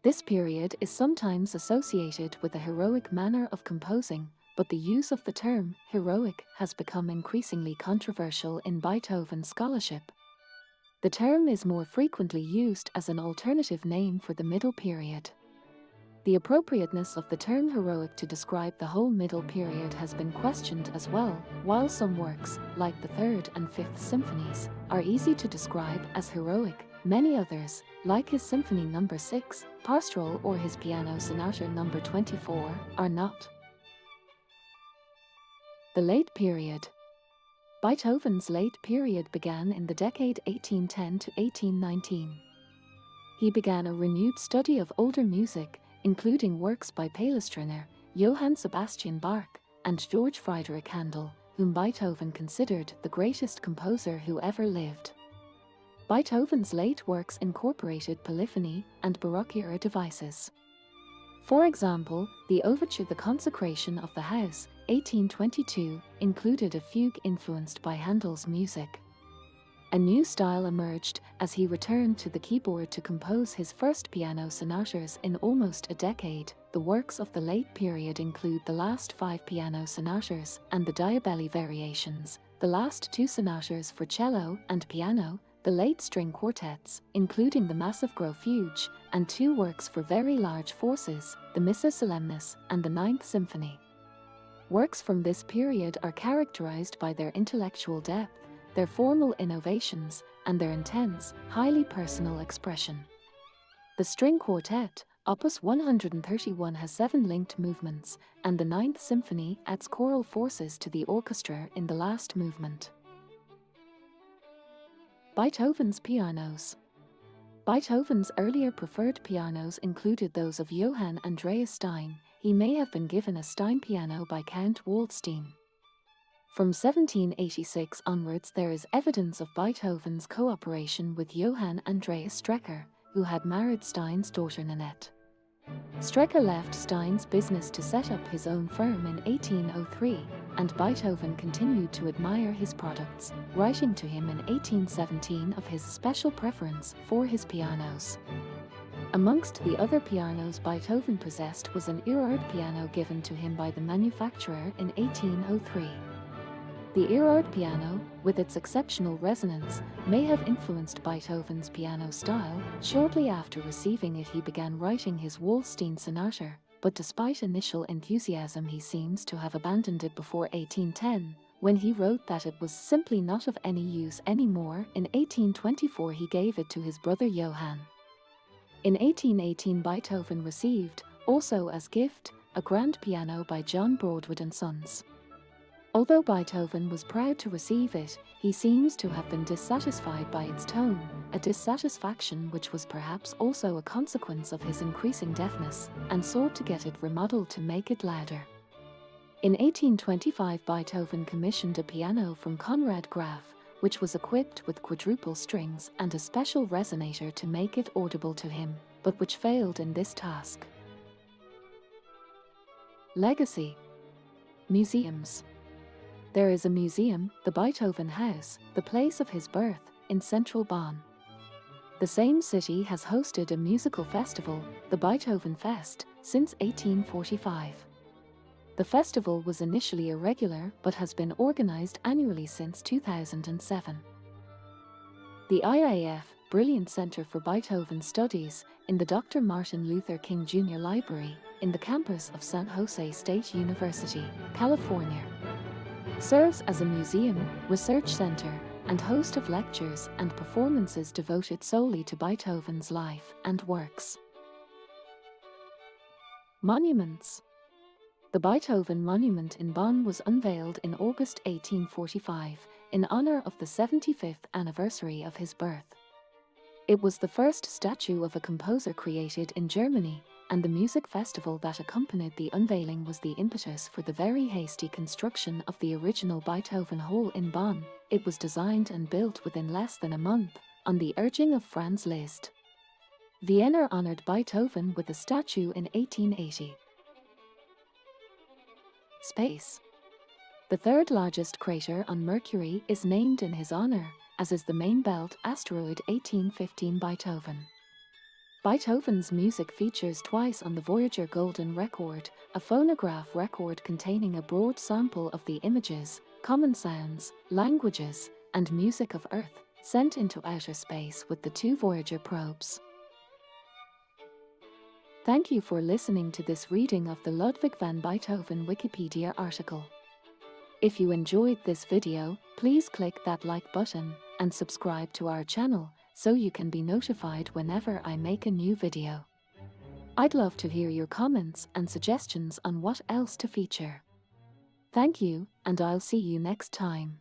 This period is sometimes associated with a heroic manner of composing, but the use of the term heroic has become increasingly controversial in Beethoven scholarship. The term is more frequently used as an alternative name for the middle period. The appropriateness of the term heroic to describe the whole middle period has been questioned as well, while some works, like the third and fifth symphonies, are easy to describe as heroic. Many others, like his Symphony No. 6, Pastoral, or his Piano Sonata No. 24, are not. The late period. Beethoven's late period began in the decade 1810 to 1819. He began a renewed study of older music, including works by Palestriner, Johann Sebastian Bach, and George Friedrich Handel, whom Beethoven considered the greatest composer who ever lived. Beethoven's late works incorporated polyphony and Baroque-era devices. For example, the Overture The Consecration of the House, 1822, included a fugue influenced by Handel's music. A new style emerged as he returned to the keyboard to compose his first piano sonatas in almost a decade. The works of the late period include the last 5 piano sonatas and the Diabelli variations, the last 2 sonatas for cello and piano, the late string quartets, including the massive Gros Fuge, and 2 works for very large forces, the Missa Solemnis and the Ninth Symphony. Works from this period are characterized by their intellectual depth, their formal innovations, and their intense, highly personal expression. The String Quartet, Opus 131, has 7 linked movements, and the Ninth Symphony adds choral forces to the orchestra in the last movement. Beethoven's pianos. Beethoven's earlier preferred pianos included those of Johann Andreas Stein. He may have been given a Stein piano by Count Waldstein. From 1786 onwards, there is evidence of Beethoven's cooperation with Johann Andreas Strecker, who had married Stein's daughter Nanette. Strecker left Stein's business to set up his own firm in 1803, and Beethoven continued to admire his products, writing to him in 1817 of his special preference for his pianos. Amongst the other pianos Beethoven possessed was an Erard piano given to him by the manufacturer in 1803. The Erard piano, with its exceptional resonance, may have influenced Beethoven's piano style. Shortly after receiving it, he began writing his Wallstein sonata, but despite initial enthusiasm, he seems to have abandoned it before 1810, when he wrote that it was simply not of any use anymore. In 1824, he gave it to his brother Johann. In 1818, Beethoven received, also as gift, a grand piano by John Broadwood and Sons. Although Beethoven was proud to receive it, he seems to have been dissatisfied by its tone, a dissatisfaction which was perhaps also a consequence of his increasing deafness, and sought to get it remodeled to make it louder. In 1825, Beethoven commissioned a piano from Conrad Graf, which was equipped with quadruple strings and a special resonator to make it audible to him, but which failed in this task. Legacy. Museums. There is a museum, the Beethoven House, the place of his birth, in central Bonn. The same city has hosted a musical festival, the Beethoven Fest, since 1845. The festival was initially irregular but has been organized annually since 2007. The IIF Brilliant Center for Beethoven Studies in the Dr. Martin Luther King Jr. Library in the campus of San Jose State University, California, serves as a museum, research center, and host of lectures and performances devoted solely to Beethoven's life and works. Monuments. The Beethoven Monument in Bonn was unveiled in August 1845 in honor of the 75th anniversary of his birth. It was the first statue of a composer created in Germany, and the music festival that accompanied the unveiling was the impetus for the very hasty construction of the original Beethoven Hall in Bonn. It was designed and built within less than a month, on the urging of Franz Liszt. Vienna honored Beethoven with a statue in 1880. Space. The third largest crater on Mercury is named in his honor, as is the main belt asteroid 1815 Beethoven. Beethoven's music features twice on the Voyager Golden Record, a phonograph record containing a broad sample of the images, common sounds, languages, and music of Earth, sent into outer space with the 2 Voyager probes. Thank you for listening to this reading of the Ludwig van Beethoven Wikipedia article. If you enjoyed this video, please click that like button and subscribe to our channel so you can be notified whenever I make a new video. I'd love to hear your comments and suggestions on what else to feature. Thank you, and I'll see you next time.